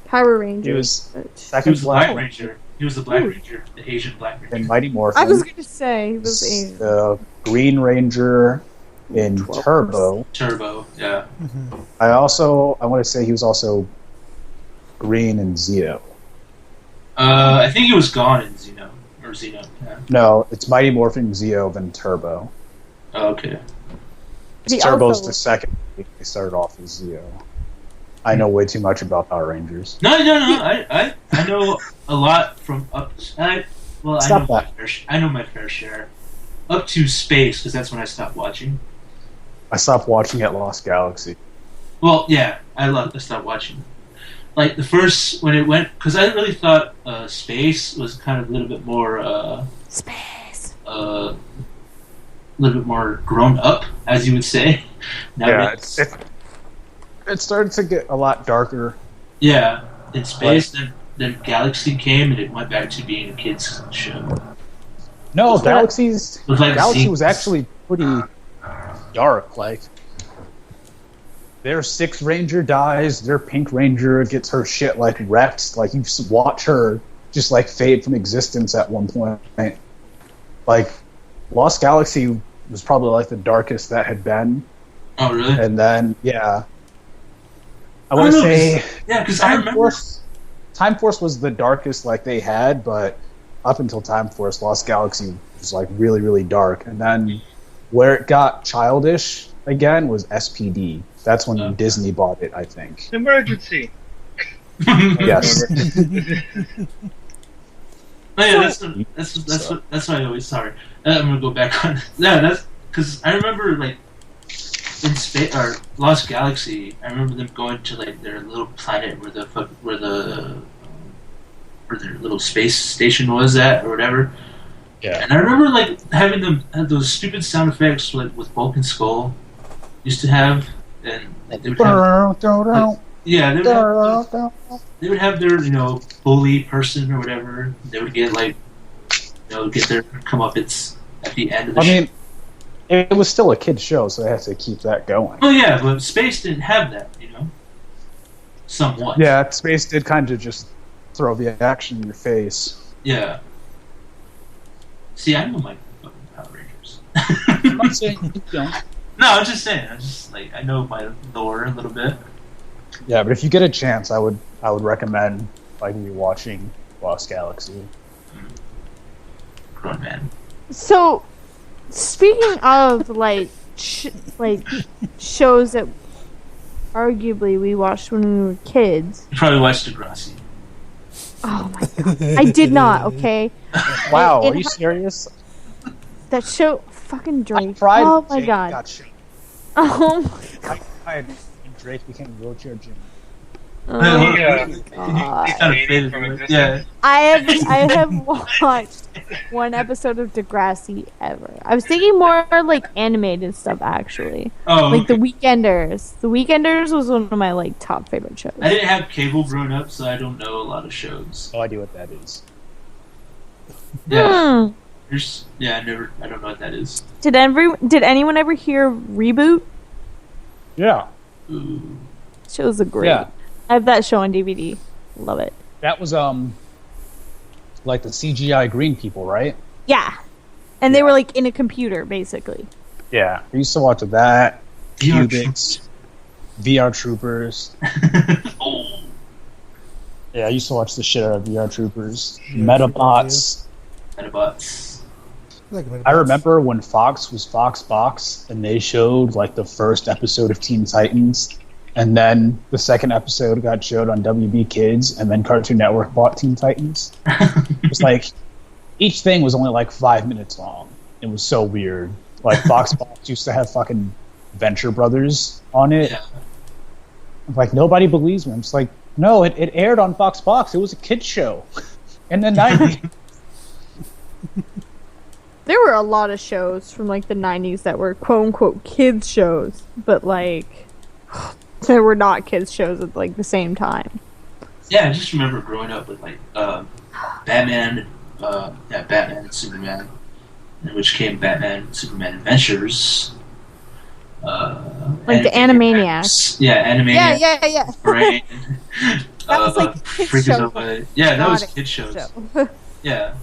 Power Rangers. He was but- He second was the Black Black Ranger. He was the Black Ranger, the Asian Black Ranger. in Mighty Morphin. I was going to say, he was Asian. the Green Ranger in 12%. Turbo. Turbo. Yeah. I want to say he was also Green in Zeo. I think he was gone in Xeno or Xeno. Yeah. No, it's Mighty Morphin, Zeo, then Turbo. Oh, okay. He Turbo's also- the second. They started off as Zeo. I know way too much about Power Rangers. No. I know a lot from up. I know Stop my that. I know my fair share. Up to space, because that's when I stopped watching. I stopped watching at Lost Galaxy. Well, yeah, I stopped watching. Like the first when it went, because I really thought space was kind of a little bit more, Space. a little bit more grown up, as you would say. Nowadays. It started to get a lot darker. Yeah, in space, then Galaxy came, and it went back to being a kids show. No, Was that- Galaxy's It was like Galaxy Z- was actually pretty dark. Like, their Sixth Ranger dies, their Pink Ranger gets her shit like wrecked. Like, you watch her just like fade from existence at one point. Like, Lost Galaxy was probably like the darkest that had been, Oh, really? and then yeah, I I want to don't know, say Yeah, because I Time remember. Force. Time Force was the darkest like they had, but up until Time Force, Lost Galaxy was like really, really dark. And then where it got childish again was SPD. That's when Okay. Disney bought it, I think. Emergency. Yes. Oh, yeah, that's what I always. Sorry, I'm gonna go back on. Yeah, that's because I remember like in space or Lost Galaxy. I remember them going to like their little planet where their little space station was at or whatever. Yeah. And I remember like having them have those stupid sound effects like with Bulk and Skull used to have, and like, they would have. Yeah, they would have their, bully person or whatever. They would get like, get their comeuppance at the end of the I mean, it was still a kid's show, so they had to keep that going. Well, yeah, but Space didn't have that, somewhat. Yeah, Space did kind of just throw the action in your face. Yeah. See, I know my fucking Power Rangers. I'm not saying you don't. No, I'm just saying. I know my lore a little bit. Yeah, but if you get a chance, I would recommend like you watching Lost Galaxy. Grown man. So, speaking of like shows that arguably we watched when we were kids. You probably watched Degrassi. Oh my god, I did not. Okay, Wow, It are you serious? that show, fucking Drake. Pride Oh my Jake god. got shot. Oh my god. I and Drake became a wheelchair Jimmy. Oh, Yeah. He God. kind of faded From away. existence. Yeah. I have watched one episode of Degrassi ever. I was thinking more like animated stuff actually. Oh, Like The okay. Weekenders. The Weekenders was one of my like top favorite shows. I didn't have cable growing up, so I don't know a lot of shows. No idea what that is. Yeah. Hmm. I don't know what that is. Did anyone ever hear Reboot? Yeah, Ooh. Shows are great. Yeah. I have that show on DVD. Love it. that was like the CGI green people, right? Yeah. And they Yeah. were like in a computer basically. Yeah, I used to watch that. VR Cubics, VR Troopers. Oh. Yeah, I used to watch the shit out of VR Troopers. Yeah, Metabots. Metabots. I remember when Fox was Fox Box and they showed like the first episode of Teen Titans, and then the second episode got showed on WB Kids, and then Cartoon Network bought Teen Titans. It was like each thing was only like 5 minutes long. It was so weird. Like Fox Box used to have fucking Venture Brothers on it. Yeah. Like nobody believes me. I'm just like, no, it aired on Fox Box. It was a kids show in the 90s. There were a lot of shows from like the 90s that were quote unquote kids shows, but like there were not kids shows at like the same time. Yeah, I just remember growing up with like Batman, Batman and Superman, in which came Batman and Superman Adventures. Like the Animaniacs. Yeah, Animaniacs. Yeah. Brain. That was like kids show. Yeah, that Not was a kid shows. show. Yeah.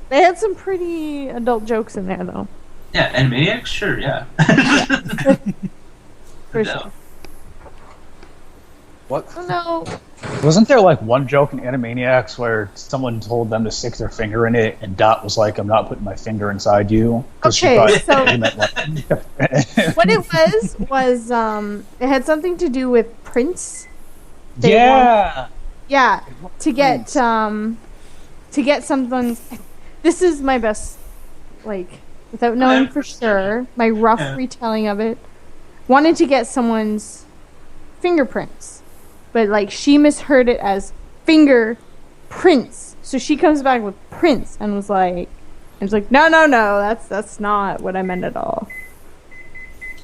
They had some pretty adult jokes in there though. Yeah, Animaniacs? Sure, yeah. For No. sure. What? Oh no. Wasn't there like one joke in Animaniacs where someone told them to stick their finger in it, and Dot was like, "I'm not putting my finger inside you." 'Cause she Okay, thought so- he meant, like- What it was it had something to do with Prince. They yeah. Yeah, to get someone's. This is my best, like, without knowing for sure, my rough Yeah. retelling of it. Wanted to get someone's fingerprints, but like she misheard it as fingerprints. So she comes back with Prince and was like, no, that's not what I meant at all.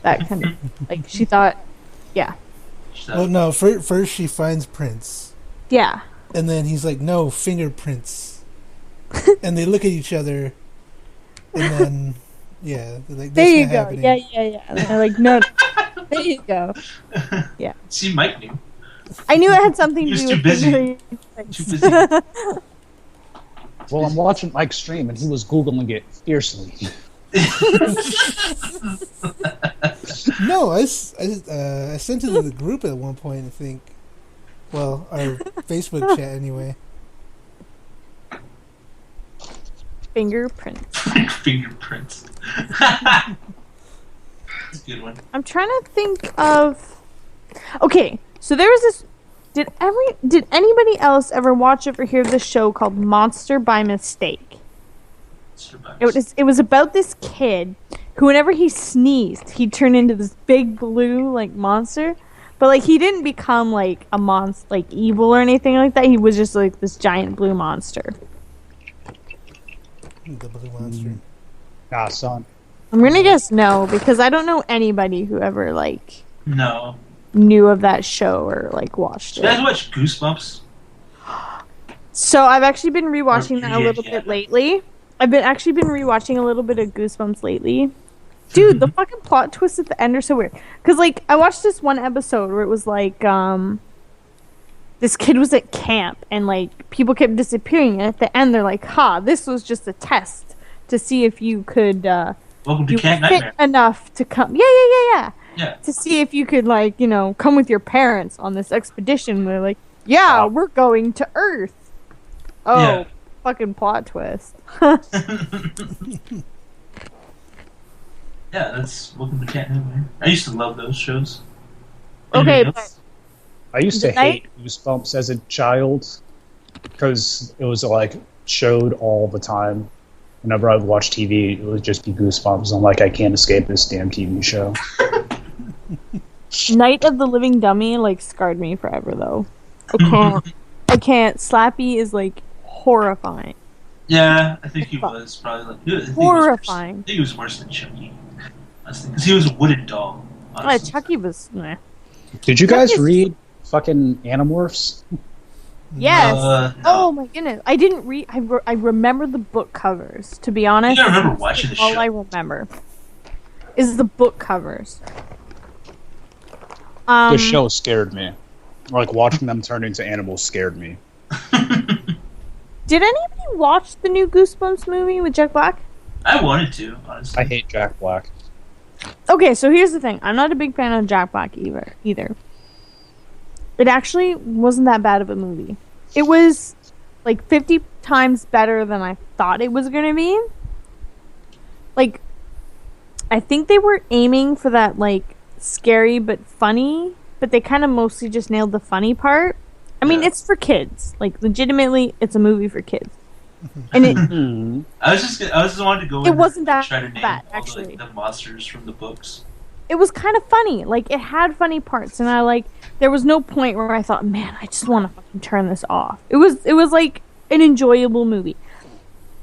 That kind of like she thought, yeah, Well, no. First, she finds Prince, yeah. and then he's like, "No, fingerprints." And they look at each other, and then yeah, they're like, There "That's you not go. happening." Yeah. And they're like, no. There you go. See, Mike knew. I knew it had something He to was do too with busy. Prince. Too busy. Well, I'm watching Mike's stream, and he was googling it fiercely. No, I sent it to the group at one point. I think. Well, our Facebook chat anyway. Fingerprints. Fingerprints. That's a good one. I'm trying to think of. Okay, so there was this. Did anybody else ever watch or hear of this show called Monster by Mistake? It was about this kid who, whenever he sneezed, he'd turn into this big blue like monster. But like he didn't become like a monster, like evil or anything like that. He was just like this giant blue monster. The Blue Monster. Nah, son. I'm gonna guess no because I don't know anybody who ever like No. knew of that show or like watched You guys it. watch Goosebumps? So I've actually been rewatching that a Yeah, little yeah. bit lately. I've been rewatching a little bit of Goosebumps lately. Dude, the fucking plot twists at the end are so weird. Cause like I watched this one episode where it was like this kid was at camp and like people kept disappearing, and at the end they're like, "Ha, this was just a test to see if you could Welcome to you Cat fit Nightmare. enough to come." Yeah. Yeah. To see if you could like, come with your parents on this expedition. They're like, "Yeah, Wow. we're going to Earth." Oh, Yeah. fucking plot twist. Yeah, that's Welcome to Cat Nightmare. I used to love those shows. Okay, Anybody but else? I used to Did I- hate Goosebumps as a child because it was like showed all the time. Whenever I would watch TV, it would just be Goosebumps. I'm like, I can't escape this damn TV show. Night of the Living Dummy like scarred me forever though. I can't. Slappy is like horrifying. Yeah, I think he was probably like Horrifying. I think he was worse than Chucky. Because he was a wooden doll. Honestly. Chucky was. Meh. Did you guys Chucky's- read fucking Animorphs? Yes. No. Oh my goodness! I didn't read. I remember the book covers. To be honest, I think I remember watching the all show. I remember is the book covers. The show scared me. Like, watching them turn into animals scared me. Did anybody watch the new Goosebumps movie with Jack Black? I wanted to, honestly. I hate Jack Black. Okay, so here's the thing. I'm not a big fan of Jack Black either. It actually wasn't that bad of a movie. It was like 50 times better than I thought it was going to be. Like, I think they were aiming for that, like, scary but funny, but they kind of mostly just nailed the funny part. I mean, Yeah. it's for kids. Like, legitimately, it's a movie for kids. And it, I just wanted to go. It in wasn't and that try to name bad, all actually. the monsters from the books. it was kind of funny. Like, it had funny parts, and there was no point where I thought, man, I just want to fucking turn this off. It was like an enjoyable movie,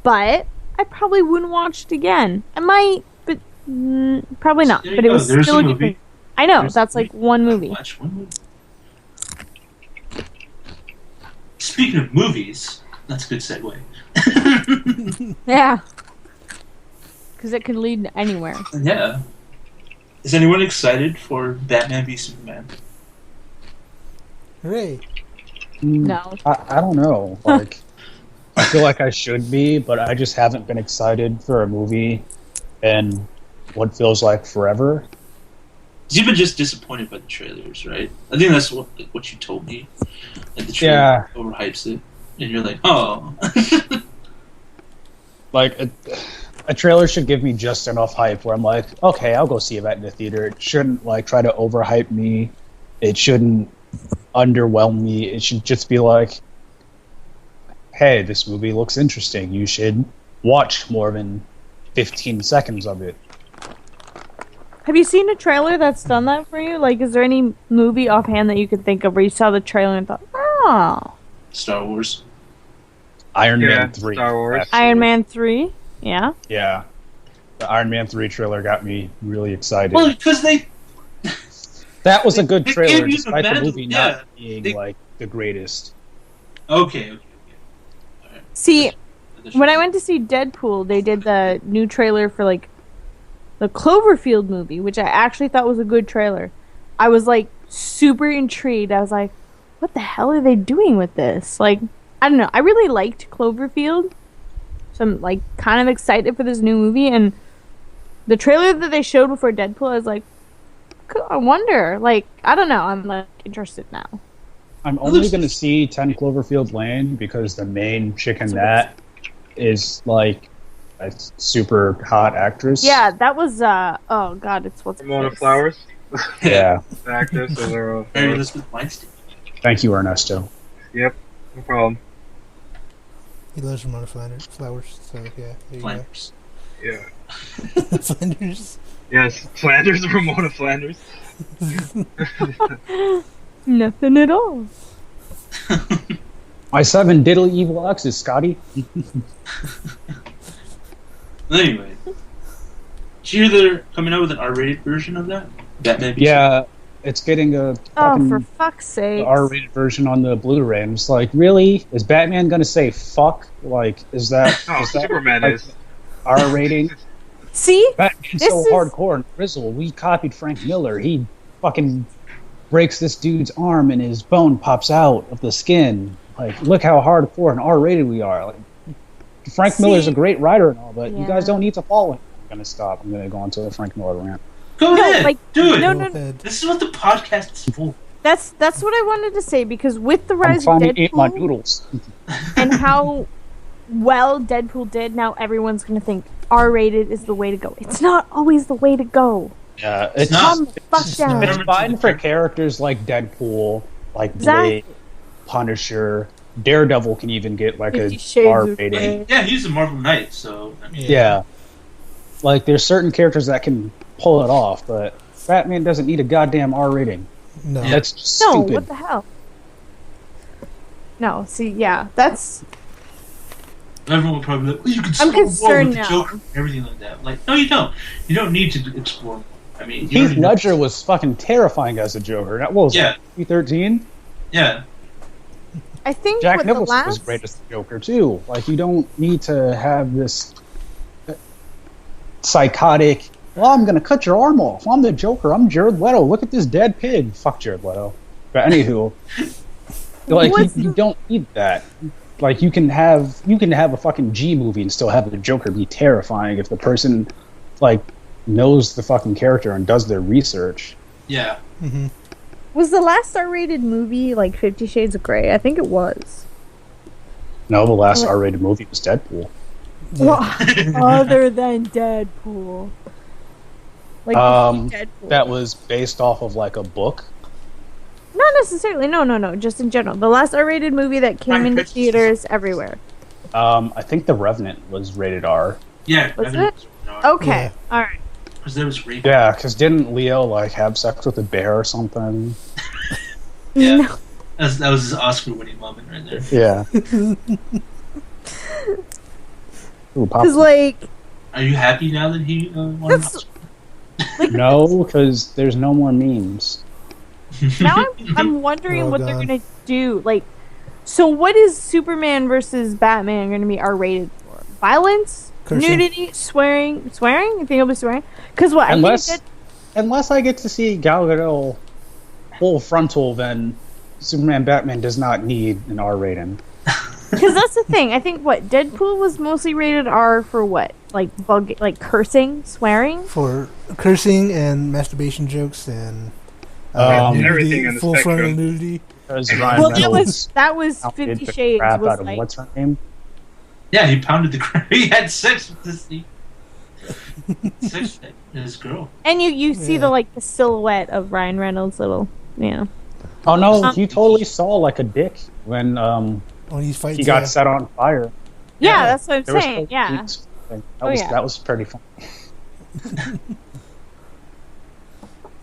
but I probably wouldn't watch it again. I might, but probably not. There you But it go. was There's still a a good movie. movie. I know There's that's a like one movie. Watch one movie. Speaking of movies, that's a good segue. Yeah, because it could lead anywhere. Yeah. Is anyone excited for Batman v Superman? Hooray! No. I don't know. Like, I feel like I should be, but I just haven't been excited for a movie in what feels like forever. You've been just disappointed by the trailers, right? I think that's what you told me. Like the trailer overhypes it, and you're like, oh. Like, a trailer should give me just enough hype where I'm like, okay, I'll go see that in the theater. It shouldn't, like, try to overhype me. It shouldn't underwhelm me. It should just be like, hey, this movie looks interesting. You should watch more than 15 seconds of it. Have you seen a trailer that's done that for you? Like, is there any movie offhand that you could think of where you saw the trailer and thought, oh, Star Wars. Iron Yeah, Man 3. Star Wars. actually. Iron Man 3? Yeah. Yeah. The Iron Man 3 trailer got me really excited. Well, because they That was a good they trailer, gave you the despite the mandate- movie yeah, not being, they- like, the greatest. okay. Alright. See, when I went to see Deadpool, they did the new trailer for, like, the Cloverfield movie, which I actually thought was a good trailer. I was, like, super intrigued. I was like, what the hell are they doing with this? Like, I don't know. I really liked Cloverfield. So I'm, like, kind of excited for this new movie. And the trailer that they showed before Deadpool, I was like, I wonder. Like, I don't know. I'm, like, interested now. I'm only going to see 10 Cloverfield Lane because the main chick in that is, like, a super hot actress. Yeah, that was, oh, God, it's what's Ramona this? Flowers, Yeah. the actress, or Mary Flowers. Elizabeth Weinstein. Thank you, Ernesto. Yep, no problem. He loves Ramona Flowers, so yeah, there you Flanders. Yeah. go. Flanders. Yes, Flanders, Ramona Flanders. Nothing at all. My 7 diddly evil exes, Scotty. Anyway, did you hear they're coming out with an R-rated version of that? Batman v Yeah, it's getting a Oh, for fucking fuck's sake. R-rated version on the Blu-ray. And it's like, really? Is Batman going to say fuck? Like, is that, Oh, is that Superman like, is. R rating? See? Batman's This so is- hardcore and Grizzle. We copied Frank Miller. He fucking breaks this dude's arm and his bone pops out of the skin. Like, look how hardcore and R-rated we are. Like, Frank See? Miller's a great writer and all, but you Yeah. guys don't need to follow him. I'm gonna stop. I'm gonna go on to a Frank Miller rant. Go No, ahead, like, do it. no, Go no. ahead. This is what the podcast is for. That's what I wanted to say because with the I'm rise of trying to eat my Deadpool noodles. and how well Deadpool did, now everyone's gonna think R-rated is the way to go. It's not always the way to go. Yeah, it's not. Calm the fuck It's down. not. It's fine for characters like Deadpool, like Exactly. Blade, Punisher, Daredevil can even get like 50 a Shades of R Grey. rating. Yeah, he's a Marvel Knight, so I mean, Yeah. Like there's certain characters that can pull it off, but Batman doesn't need a goddamn R rating. No. Yeah. That's just No, stupid. what the hell? No, see, yeah, that's. Everyone will probably be like, well, you can I'm explore more concerned with the now. Joker and everything like that. Like, no, you don't. You don't need to explore more. I mean, you Heath don't need- Ledger was fucking terrifying as a Joker. That was Yeah. 2013. Yeah. I think Jack with Nicholson the last. was great as the Joker too. Like, you don't need to have this psychotic. Well, I'm gonna cut your arm off. I'm the Joker. I'm Jared Leto. Look at this dead pig. Fuck Jared Leto. But anywho, like What's you don't need that. Like you can have a fucking G movie and still have the Joker be terrifying if the person like knows the fucking character and does their research. Yeah. Hmm. Was the last R-rated movie like 50 Shades of Grey? I think it was. No, the last R-rated movie was Deadpool. Well, other than Deadpool. Like Deadpool. That was based off of like a book. Not necessarily. No. Just in general. The last R-rated movie that came Right, into it's- theaters everywhere. I think The Revenant was rated R. Yeah. Was I mean, it? Okay. Yeah. All right. Because there was rape. Yeah, because didn't Leo like have sex with a bear or something? Yeah. No. That was his Oscar-winning moment right there. Yeah. Ooh, pop. Because like Are you happy now that he won an That's- Oscar? No, because there's no more memes. now I'm wondering Oh, what they're God. gonna do. Like, so what is Superman versus Batman going to be R-rated for? Violence, Cursing. nudity, swearing. You think it'll be swearing? Because what? Unless, I think unless I get to see Gal Gadot full frontal, then Superman Batman does not need an R rating. because that's the thing. I think what Deadpool was mostly rated R for what? Like cursing, swearing. For cursing and masturbation jokes and everything in the full frontal spectrum. nudity. Because Ryan Well, that Reynolds was outdid 50 the Shades. crap Was out of like, what's her name? Yeah, he pounded the crap. He had sex with this girl. and you see Yeah. the silhouette of Ryan Reynolds' little, Oh no, Um, you totally saw like a dick when When he's fighting. he got set on fire. Yeah, Yeah, that's what I'm There was saying. no Yeah. peaks. yeah. That was pretty fun.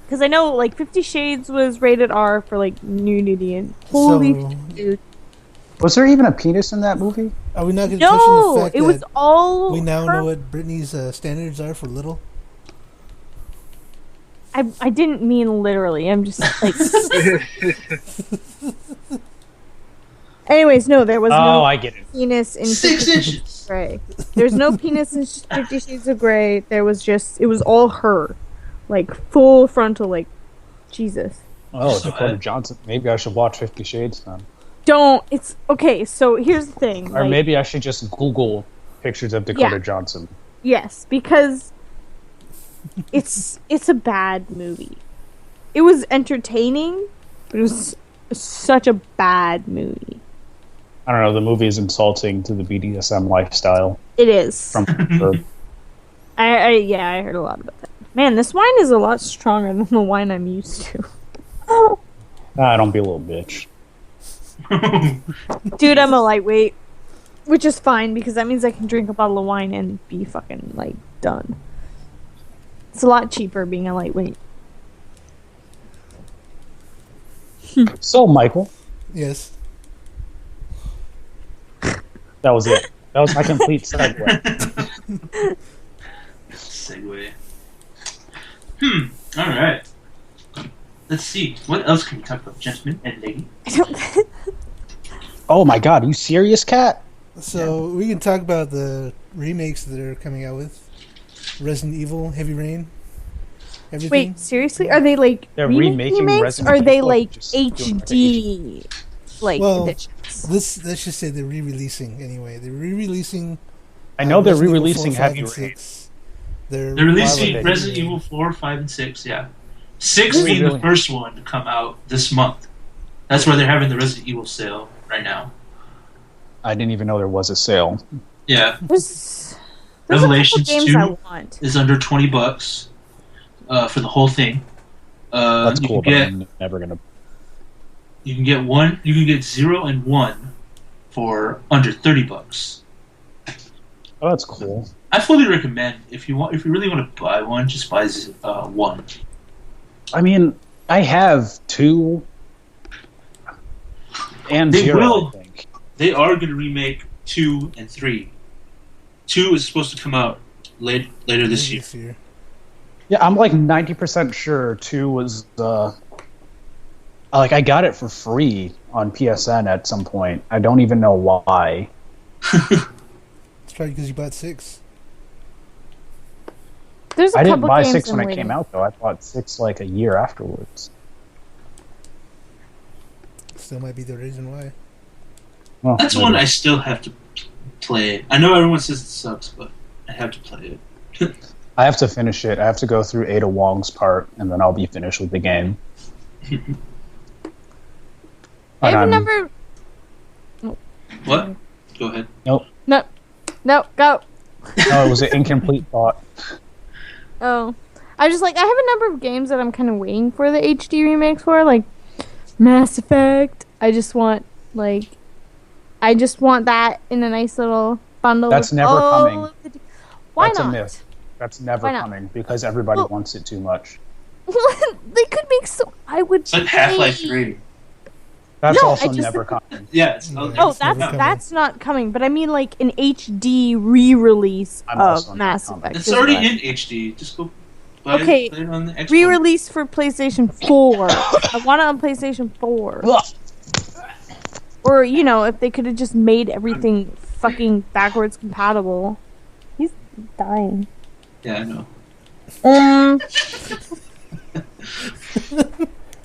Because I know, 50 Shades was rated R for, nudity and... Holy So, dude. Was there even a penis in that movie? are we not going to touch on the No! fact It was that all... we now her- know what Britney's standards are for little? I didn't mean literally. I'm just, Anyways, no, there was no I get it. penis in 6 50 inches. Shades of Grey. There's no penis in 50 Shades of Grey. There was just... It was all her. Full frontal, Jesus. Oh, So, Dakota Johnson. Maybe I should watch 50 Shades then. Don't... It's... Okay, so here's the thing. Or maybe I should just Google pictures of Dakota Yeah. Johnson. Yes, because it's a bad movie. It was entertaining, but it was such a bad movie. I don't know, the movie is insulting to the BDSM lifestyle. It is. From the, I heard a lot about that. Man, this wine is a lot stronger than the wine I'm used to. don't be a little bitch. Dude, I'm a lightweight, which is fine because that means I can drink a bottle of wine and be fucking done. It's a lot cheaper being a lightweight. So, Michael, Yes. that was it. That was my complete segue. Segue. All right. Let's see. What else can we talk about, gentlemen and lady? Oh my god, you serious, Cat? So we can talk about the remakes that are coming out with Resident Evil, Heavy Rain, everything. Wait, seriously? Are they They're remake remaking remakes? Resident Or are they Evil, just doing HD Well, editions? Let's just say they're re-releasing anyway. They're re-releasing. I know they're Resident Evil re-releasing 4, 5, Heavy and Rain. 6. They're They're releasing they? Resident Evil 4, 5, and 6, yeah. 6 Really? being the first one to come out this month. That's why they're having the Resident Evil sale right now. I didn't even know there was a sale. Yeah. There's Revelations a couple games 2 I want. is under $20 for the whole thing. That's you cool, can but get I'm never gonna. you can get 1. You can get 0 and 1 for under $30. Oh, that's cool. I fully recommend if you really want to buy one, just buy 1. I mean, I have 2 and They 0, will. I think. They are going to remake 2 and 3. 2 is supposed to come out later this year. This year. Yeah, I'm like 90% sure 2 was like I got it for free on PSN at some point. I don't even know why. It's probably because you bought 6. There's a I didn't couple buy games 6 I'm when it waiting. came out though. I bought 6 like a year afterwards. Still might be the reason why. Well, That's maybe. one I still have to play. I know everyone says it sucks, but I have to play it. I have to finish it. I have to go through Ada Wong's part, and then I'll be finished with the game. I have a And number. What? Go ahead. No, go. No, it was an incomplete thought. Oh, I just like I have a number of games that I'm kind of waiting for the HD remakes for, like Mass Effect. I just want that in a nice little bundle. That's with never all coming. of the- Why That's not? a myth. That's never Why not? coming because everybody Well- wants it too much. They could make so. I would. It's like Half-Life pay- 3. That's No, also I just- never coming. Yeah, it's No, Oh, It's never that's coming. that's not coming. But I mean, like an HD re-release I'm also of not Mass coming. Effect. It's is already what- in HD. Just go buy Okay, it, play it on the Xbox. re-release for PlayStation 4. I want it on PlayStation 4. Or, you know, if they could have just made everything fucking backwards compatible. He's dying. Yeah, I know.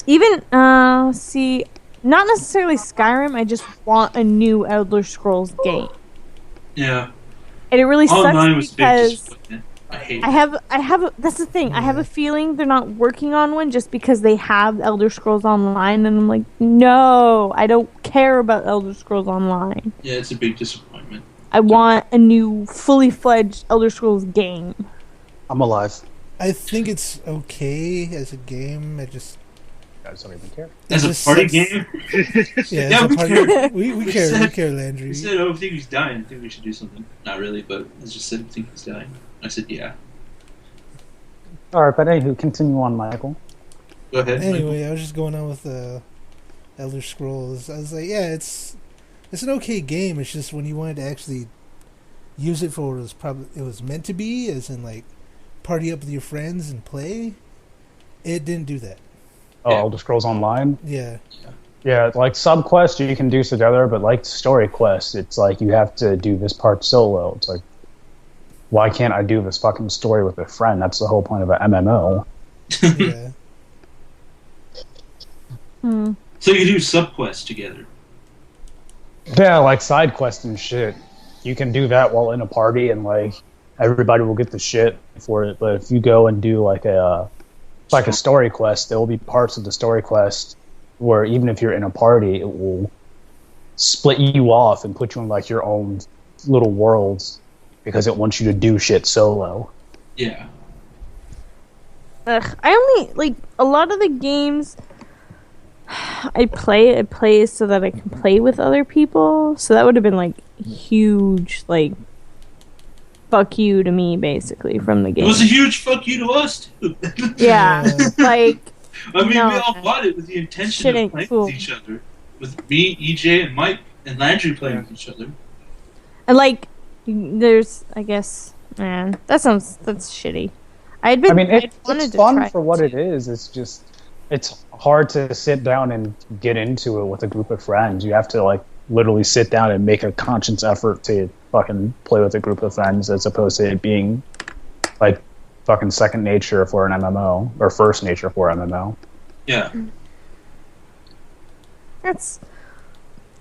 Even, see, not necessarily Skyrim, I just want a new Elder Scrolls game. Yeah. And it really Online was sucks big because disappointment. I hate I have, that's the thing, I have a feeling they're not working on one just because they have Elder Scrolls Online, and I'm like, no, I don't care about Elder Scrolls Online. Yeah, it's a big disappointment. I want a new, fully fledged Elder Scrolls game. I'm alive. I think it's okay as a game. It just I just don't even care. As a just party sucks. game, yeah, Yeah, as a we party, care. we care. We care, Landry. he said, "Oh, I think he's dying. I think we should do something." Not really, but I just said, "I think he's dying." I said, "Yeah." All right, but anywho, continue on, Michael. Go ahead. Anyway, I was just going on with Elder Scrolls. I was like, yeah, it's an okay game. It's just when you wanted to actually use it for what it was meant to be, as in like party up with your friends and play, it didn't do that. Oh, Yeah. Elder Scrolls Online? Yeah, Yeah, like sub-quest you can do together, but like story quest, it's like you have to do this part solo. It's like, why can't I do this fucking story with a friend? That's the whole point of an MMO. yeah. So you do subquests together. Yeah, like side quests and shit. You can do that while in a party, and like everybody will get the shit for it. But if you go and do like a story quest, there will be parts of the story quest where even if you're in a party, it will split you off and put you in like your own little worlds because it wants you to do shit solo. Yeah. Ugh, I only, like, a lot of the games I play so that I can play with other people. So that would have been, like, huge, like, fuck you to me, basically, from the It game. was a huge fuck you to us too. Yeah, like, I mean, No, we all man. bought it with the intention Shit of ain't playing cool. with each other. With me, EJ, and Mike, and Landry playing with each other. and, like, there's, I guess, man, that's shitty. I mean, I'd it's wanted to fun try for what it is. It's just, it's hard to sit down and get into it with a group of friends. You have to, like, literally sit down and make a conscious effort to fucking play with a group of friends as opposed to it being, like, fucking second nature for an MMO, or first nature for an MMO. Yeah. That's.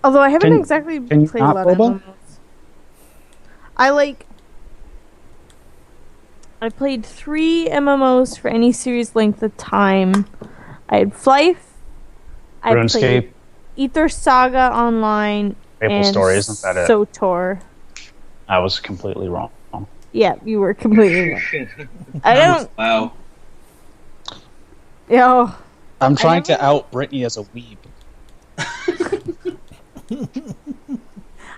Although I haven't Can- exactly can you played a not, lot of Boba? MMOs. I played 3 MMOs for any series length of time. I had Flife. I RuneScape, played Ether Saga Online. Maple and Story, isn't that it? SOTOR. I was completely wrong. Yeah, you were completely wrong. I don't. Wow. Yo. I'm trying never- to out Brittany as a weeb.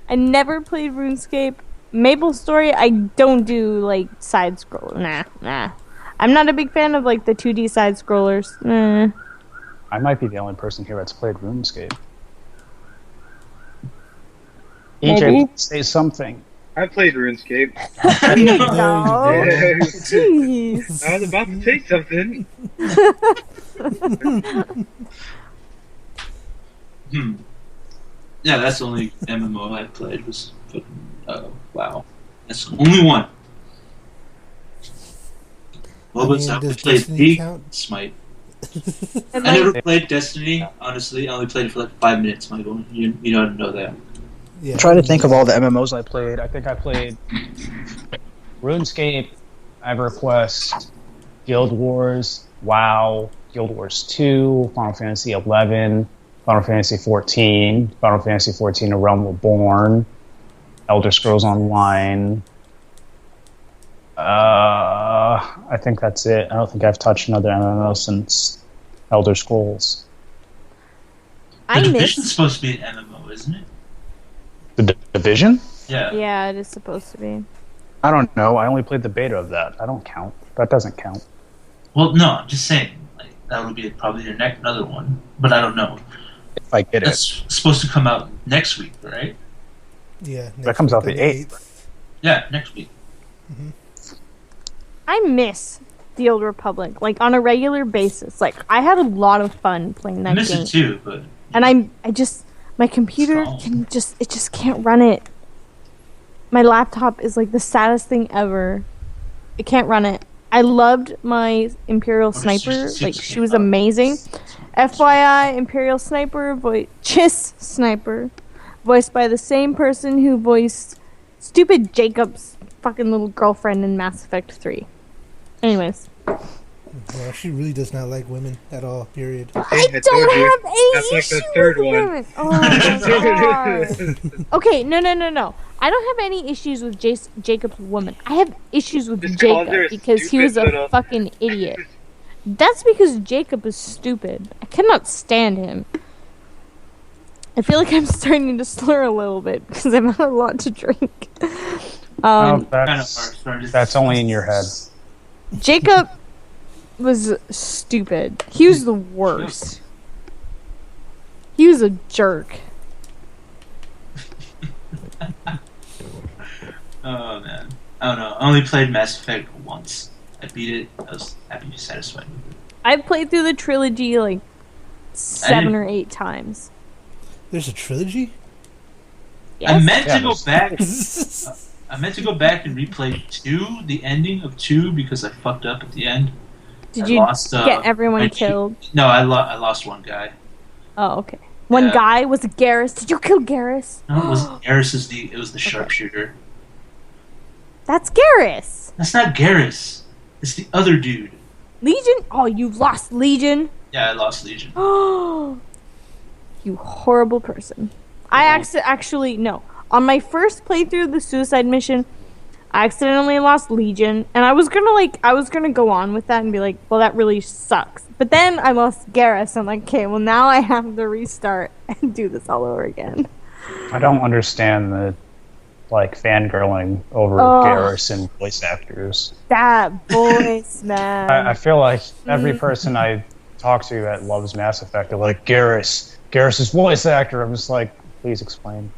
I never played RuneScape. Maple Story, I don't do like side scroll. Nah. I'm not a big fan of like the 2D side scrollers. I might be the only person here that's played RuneScape. Maybe. EJ, say something. I played RuneScape. There you No, go. you didn't. Jeez. I was about to say something. Yeah, that's the only MMO I played was fucking, WoW. That's the only one. Well, I but mean, I does played Destiny League, count? Smite. And, I like, never played Destiny, honestly. I only played it for like 5 minutes, Michael. You don't know that. Yeah, I'm trying to think of all the MMOs I played. I think I played RuneScape, EverQuest, Guild Wars, WoW, Guild Wars 2, Final Fantasy 11, Final Fantasy 14, Final Fantasy 14: A Realm Reborn, Elder Scrolls Online. I think that's it. I don't think I've touched another MMO since Elder Scrolls. I The Division's miss. supposed to be an MMO, isn't it? The Division? Yeah. Yeah, it is supposed to be. I don't know. I only played the beta of that. I don't count. That doesn't count. Well, no, I'm just saying. Like that would be probably your next another one, but I don't know. If I get it. That's supposed to come out next week, right? Yeah, That comes out the 8th. Yeah, next week. I miss the Old Republic, like on a regular basis. Like I had a lot of fun playing I that miss game, it too, but and I just my computer Stall. it just can't run it. My laptop is like the saddest thing ever. It can't run it. I loved my Imperial What is Sniper. 66 Like she came was out? amazing. FYI, Imperial Sniper, Chiss Sniper, voiced by the same person who voiced stupid Jacob's fucking little girlfriend in Mass Effect 3. Anyways, Yeah, she really does not like women at all, period. I I don't told you. have any That's like issue the third with one. women. Oh my god. Okay, no. I don't have any issues with Jacob's woman. I have issues with Just call her Jacob because he was stupid a little- fucking idiot. That's because Jacob is stupid. I cannot stand him. I feel like I'm starting to slur a little bit because I've had a lot to drink. No, kind of are. that's only in your head. Jacob was stupid. He was the worst. He was a jerk. Oh man, I don't know. I only played Mass Effect once. I beat it. I was happy, satisfied with it. I've played through the trilogy like 7 didn't- or 8 times. There's a trilogy? Yes? I meant Yeah, to go there's- back. I meant to go back and replay 2, the ending of 2, because I fucked up at the end. Did I you lost, get everyone my killed? No, I lost one guy. Oh, okay. One Yeah. guy was it Garrus. Did you kill Garrus? No, it wasn't Garrus. It was the sharpshooter. That's Garrus. That's not Garrus. It's the other dude. Legion? Oh, you lost Legion. Yeah, I lost Legion. Oh, you horrible person. I actually no. On my first playthrough of the suicide mission, I accidentally lost Legion, and I was gonna go on with that and be like, well, that really sucks. But then I lost Garrus. I'm like, okay, well now I have to restart and do this all over again. I don't understand the fangirling over Oh. Garrus and voice actors. That voice, man. I feel like every person I talk to that loves Mass Effect, they're like, Garrus's voice actor. I'm just like, please explain.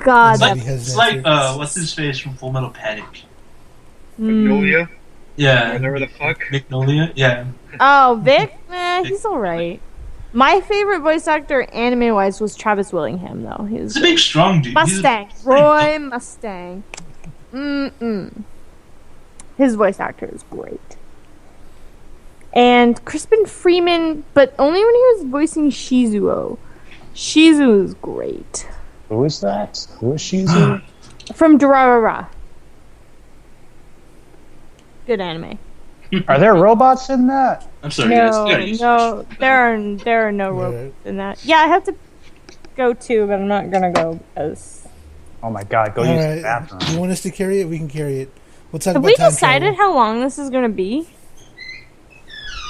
God, It's like, Nobody has it's an like answer. what's his face from Full Metal Panic? Magnolia? Yeah, Whatever the fuck. Magnolia. Yeah, Oh, Vic? He's alright. My favorite voice actor, anime-wise, was Travis Willingham, though. He was he's a big, strong dude. Mustang. Roy Mustang. His voice actor is great. And Crispin Freeman, but only when he was voicing Shizuo. Shizuo is great. Who is that? Who is Shizu? From Durarara. Good anime. Are there robots in that? I'm sorry, guys. No, I gotta use no, this. there are no robots in that. Yeah, I have to go too, but I'm not gonna go because. Oh my god, go use the Alright, bathroom. you want us to carry it? We can carry it. We'll talk Have about we time decided travel. how long this is gonna be?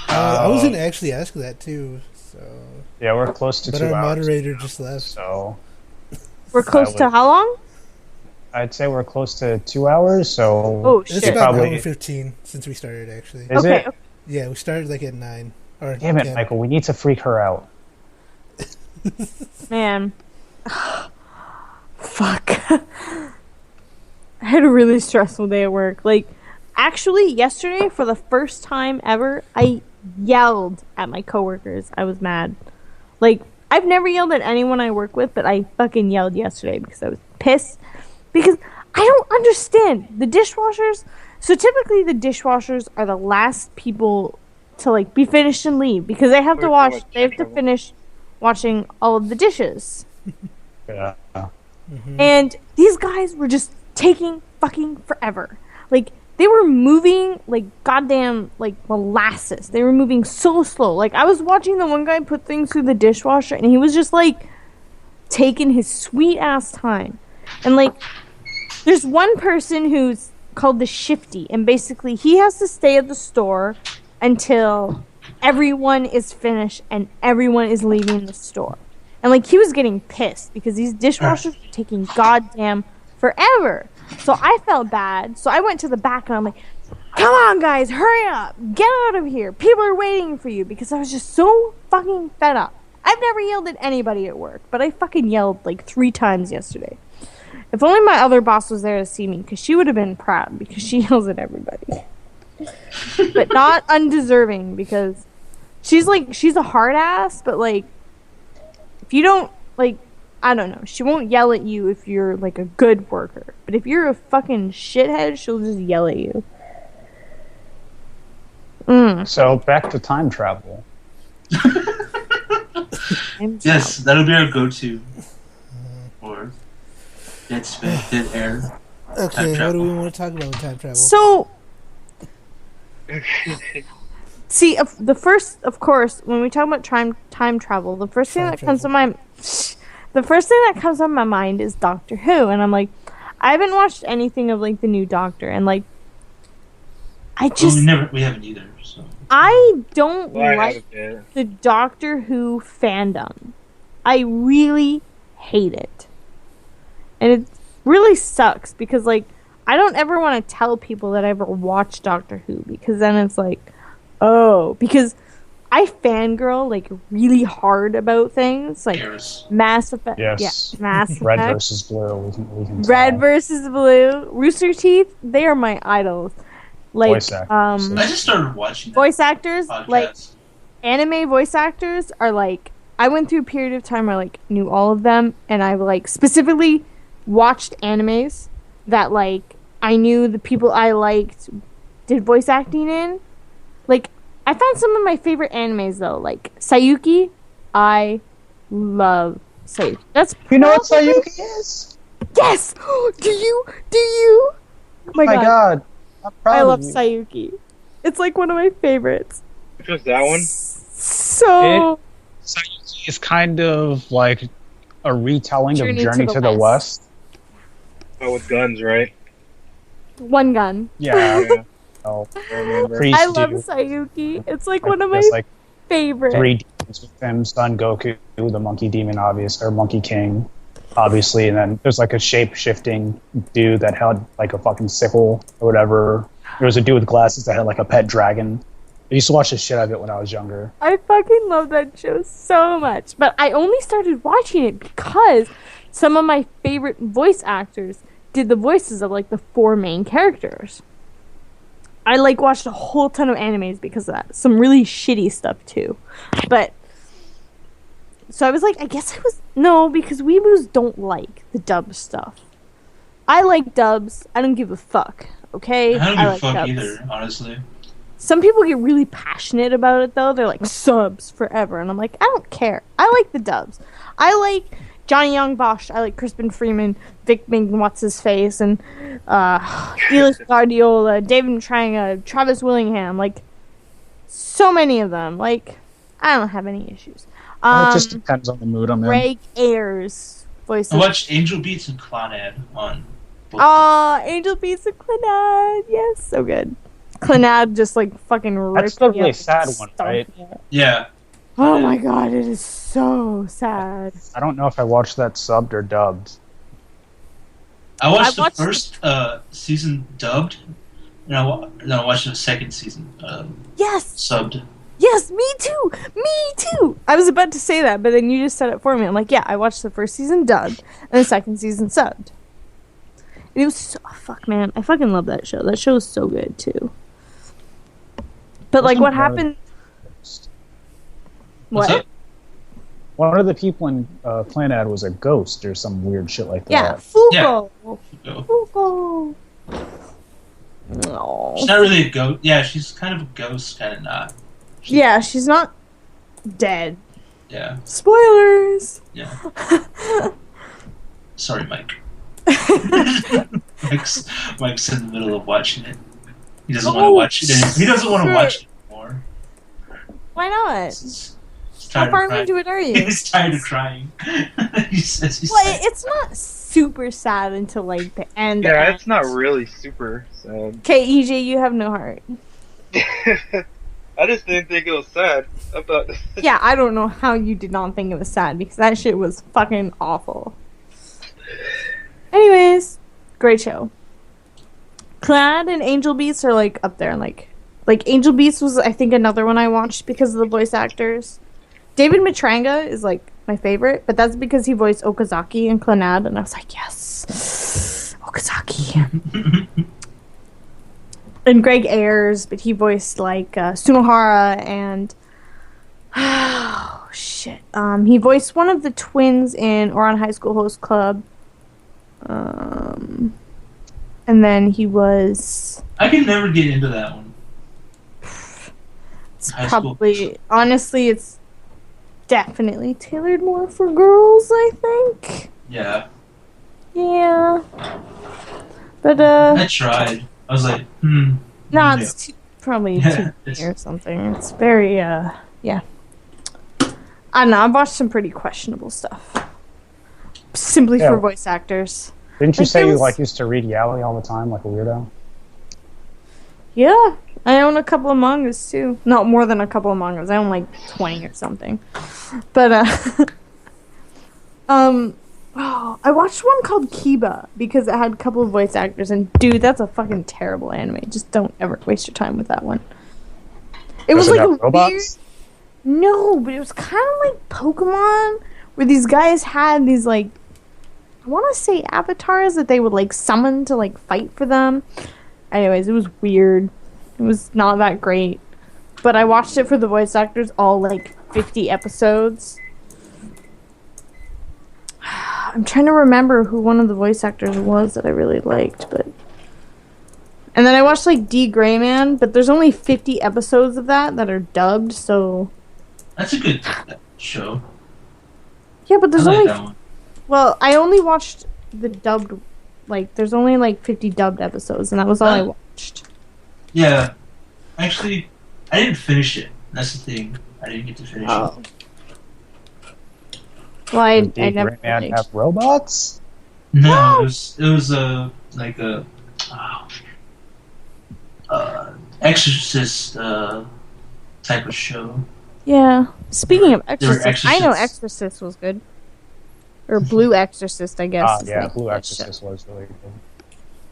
I was going to actually ask that too, so... Yeah, we're close to But 2 our hours. moderator just left. So We're close to would- how long? I'd say we're close to 2 hours, so Oh It's shit. about an Probably- hour 15 since we started, actually. is Okay. it? Yeah, we started like at 9. Or Damn it, 10. Michael, we need to freak her out. Man. Fuck. I had a really stressful day at work. Like, actually, yesterday, for the first time ever, I yelled at my coworkers. I was mad. Like, I've never yelled at anyone I work with, but I fucking yelled yesterday because I was pissed. Because I don't understand. The dishwashers... So typically the dishwashers are the last people to, like, be finished and leave. Because they have to wash... They have to finish washing all of the dishes. Yeah. And these guys were just taking fucking forever. Like, they were moving like goddamn, like, molasses. They were moving so slow. Like, I was watching the one guy put things through the dishwasher, and he was just, like, taking his sweet-ass time. And, like, there's one person who's called the shifty, and basically he has to stay at the store until everyone is finished and everyone is leaving the store. And, like, he was getting pissed because these dishwashers were taking goddamn forever. So I felt bad. So I went to the back and I'm like, come on, guys, hurry up. Get out of here. People are waiting for you, because I was just so fucking fed up. I've never yelled at anybody at work, but I fucking yelled like 3 times yesterday. If only my other boss was there to see me, because she would have been proud, because she yells at everybody. But not undeserving, because she's a hard ass, but, like, if you don't, like, I don't know, she won't yell at you if you're, like, a good worker. But if you're a fucking shithead, she'll just yell at you. So, back to time travel. Yes, that'll be our go-to. Or dead space, dead air. Okay, what travel. do we want to talk about with time travel? So, see, the first, of course, when we talk about time travel, the first thing Time that comes to my mind is Doctor Who, and I'm like, I haven't watched anything of, like, the new Doctor, and, like, I just We haven't either. So I don't Well, I like haven't yet. the Doctor Who fandom. I really hate it. And it really sucks because, like, I don't ever want to tell people that I ever watched Doctor Who, because then it's like, oh, because I fangirl, like, really hard about things, like Eris. Mass Effect. Yes. Yeah, Mass Red Effect. versus blue. We can Red tell. versus Blue. Rooster Teeth, they are my idols. Like, Voice actors. I just started watching that voice actors, podcast. like, anime voice actors are, like, I went through a period of time where I, like, knew all of them, and I, like, specifically watched animes that, like, I knew the people I liked did voice acting in. Like, I found some of my favorite animes, though, like Sayuki. I love Sayuki. That's You know what probably- Sayuki is? Yes! Do you? Oh my My god. God. I'm proud I of love you. Sayuki. It's, like, one of my favorites. Just that one? So... Sayuki is kind of like a retelling of Journey Journey to the West. Oh, with guns, right? One gun. Yeah. Yeah, Oh, I remember. Priest I love dude. Sayuki. It's like one of my There's like favorites. 3 demons with him: Son Goku, the Monkey Demon, or Monkey King, obviously, and then there's like a shape-shifting dude that had like a fucking sickle or whatever. There was a dude with glasses that had like a pet dragon. I used to watch the shit out of it when I was younger. I fucking love that show so much. But I only started watching it because some of my favorite voice actors did the voices of, like, the 4 main characters. I, like, watched a whole ton of animes because of that. Some really shitty stuff, too. But... So I was like, I guess I was... No, because weeboos don't like the dub stuff. I like dubs. I don't give a fuck. Okay? I don't give a like fuck dubs. either, honestly. Some people get really passionate about it, though. They're like, subs forever. And I'm like, I don't care. I like the dubs. I like Johnny Young Bosch. I like Crispin Freeman, Vic Ming, What's-His-Face, and Elis Guardiola, David Matranga, Travis Willingham. Like, so many of them. Like, I don't have any issues. It just depends on the mood I'm in. Greg Ayers voices. I watched Angel Beats and Clannad on both. Angel Beats and Clannad. Yes, so good. Clannad just, like, fucking ripped That's the me really up sad and one, stumped right? me up. Yeah. Oh my god, it is so sad. I don't know if I watched that subbed or dubbed. I watched I watched the first season dubbed, and then I watched the second season Yes. subbed. Yes, me too. Me too. I was about to say that, but then you just said it for me. I'm like, yeah, I watched the first season dubbed and the second season subbed. And it was so, fuck, man. I fucking love that show. That show is so good too. But like, what happened? What's What? up? One of the people in Clannad was a ghost or some weird shit like that. Yeah, Fuko. Go. Fuko. No. She's not really a ghost. Yeah, she's kind of a ghost, kind of not. Yeah, she's not dead. Yeah, Spoilers. yeah. Sorry, Mike. Mike's in the middle of watching it. He doesn't want to watch it. He doesn't want to watch it anymore. Why not? He's How tired far of crying. into it are you? He's tired of crying. He says he's Well, tired. it's not super sad until like the end. Yeah, it's not really super sad. Okay, EJ, you have no heart. I just didn't think it was sad. I thought. Yeah, I don't know how you did not think it was sad because that shit was fucking awful. Anyways, great show. Clad and Angel Beats are like up there, and like Angel Beats was I think another one I watched because of the voice actors. David Matranga is like my favorite, but that's because he voiced Okazaki in Clannad, and I was like, yes, Okazaki. And Greg Ayers, but he voiced like Sunohara and oh shit, he voiced one of the twins in Oran High School Host Club. And then he was. I can never get into that one. It's High school. probably honestly, it's definitely tailored more for girls. I think. Yeah, Yeah. But I tried. I was like, no, no. it's probably Yeah, too it's- or something. It's very yeah. I don't know. I've watched some pretty questionable stuff. Simply Yeah. for voice actors. Didn't you Like, say there you was- like used to read Yali all the time, like a weirdo? Yeah, I own a couple of mangas too. Not more than a couple of mangas. I own like 20 or something. But oh, I watched one called Kiba because it had a couple of voice actors, and dude, that's a fucking terrible anime. Just don't ever waste your time with that one. It was Does like have a weird. robots? No, but it was kind of like Pokemon, where these guys had these like, I want to say avatars that they would like summon to like fight for them. Anyways, it was weird. It was not that great, but I watched it for the voice actors, all like 50 episodes. I'm trying to remember who one of the voice actors was that I really liked, but. And then I watched like D. Gray Man, but there's only 50 episodes of that are dubbed, so. That's a good show. Yeah, but I there's like only that one. well, I only watched the dubbed like there's only like 50 dubbed episodes and that was all I watched. Yeah, actually, I didn't finish it. That's the thing. I didn't get to finish Oh. Well, I Did never Great Man really- have robots? it. No, No! it was like a Exorcist type of show. Yeah. Speaking of They were Exorcist, I know exorcists. Exorcist was good. Or Blue Exorcist, I guess. Ah, is yeah, like Blue that Exorcist was really good.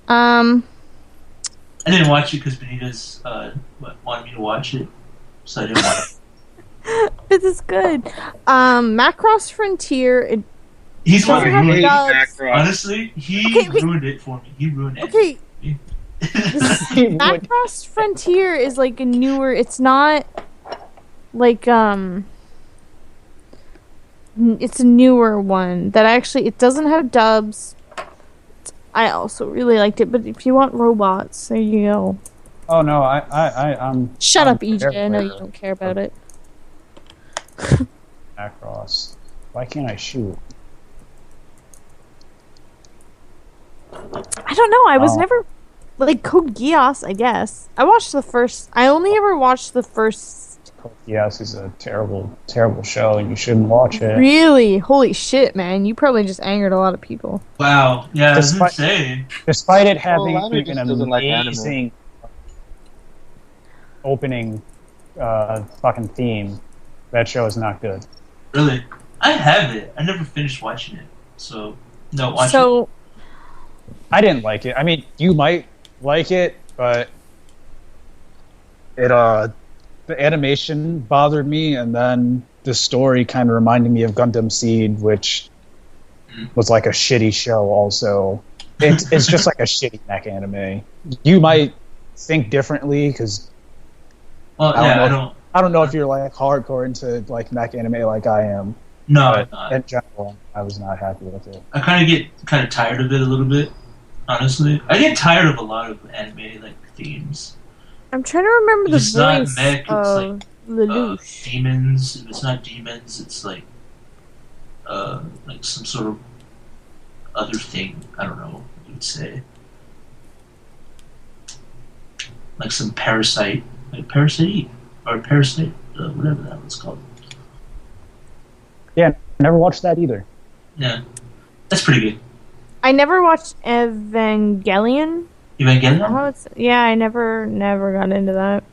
show. I didn't watch it because Benita's wanted me to watch it, so I didn't watch it. This is good. Macross Frontier. He's Doesn't one have who ruined it. dubs. Macross. Honestly, he Okay, wait. ruined it for me. He ruined it. Okay, Macross Frontier is like a newer. It's not like it's a newer one that actually it doesn't have dubs. I also really liked it, but if you want robots, there you go. Oh no, I'm. Shut I'm up, EJ. I know you aware don't care about it. of Macross. Why can't I shoot? I don't know. I was Oh. never like Code Geass. I guess I watched the first. I only ever watched the first. Yes, it's a terrible, terrible show, and you shouldn't watch it. Really, holy shit, man! You probably just angered a lot of people. Wow. Yeah, I was Despite- insane. Despite it having Lana an just doesn't like anime. amazing opening fucking theme, that show is not good. Really, I have it. I never finished watching it, so no, watch it. So, I didn't like it. I mean, you might like it, but it the animation bothered me, and then the story kind of reminded me of Gundam Seed, which was like a shitty show. Also, it's just like a shitty mech anime. You might think differently because Well, I don't know if you're like hardcore into like mech anime like I am. No, But I'm not. in general, I was not happy with it. I kind of get tired of it a little bit. Honestly, I get tired of a lot of anime like themes. I'm trying to remember If the it's not voice mech, it's of Lelouch. Demons. If it's not demons, it's like some sort of other thing. I don't know what you would say. Like some parasite, like Parasite or Parasite, whatever that was called. Yeah, I never watched that either. Yeah, that's pretty good. I never watched Evangelion. Evangelion? Oh, yeah, I never got into that.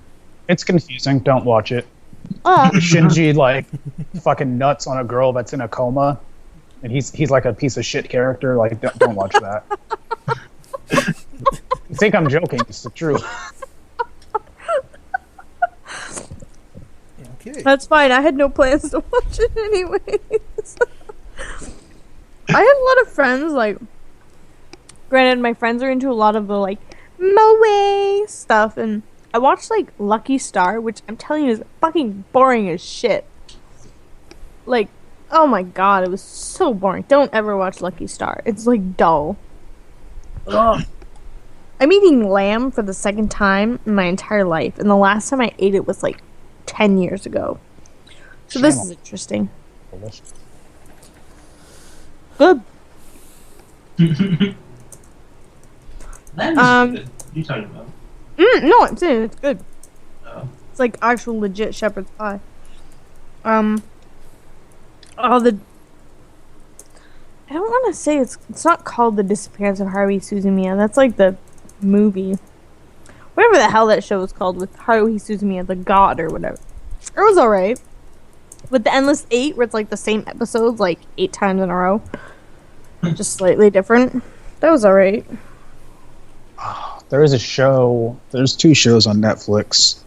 It's confusing. Don't watch it. Shinji like fucking nuts on a girl that's in a coma, and he's like a piece of shit character. Like don't watch that. You think I'm joking? It's the truth. Okay. That's fine. I had no plans to watch it anyways. I had a lot of friends, like, granted, my friends are into a lot of the, like, moe stuff, and I watched, like, Lucky Star, which I'm telling you is fucking boring as shit. Like, oh my god, it was so boring. Don't ever watch Lucky Star. It's, like, dull. Ugh. I'm eating lamb for the second time in my entire life, and the last time I ate it was, like, 10 years ago. So this is interesting. Delicious. Good. That is Um, good. What are you talking about? No, I'm saying it's good. Oh. It's like actual legit shepherd's pie. Oh, the... I don't want to say it's not called The Disappearance of Haruhi Suzumiya. That's like the movie. Whatever the hell that show was called with Haruhi Suzumiya, the god or whatever. It was alright. With the Endless 8, where it's like the same episodes like 8 times in a row. Just slightly different. That was alright. There is a show. There's 2 shows on Netflix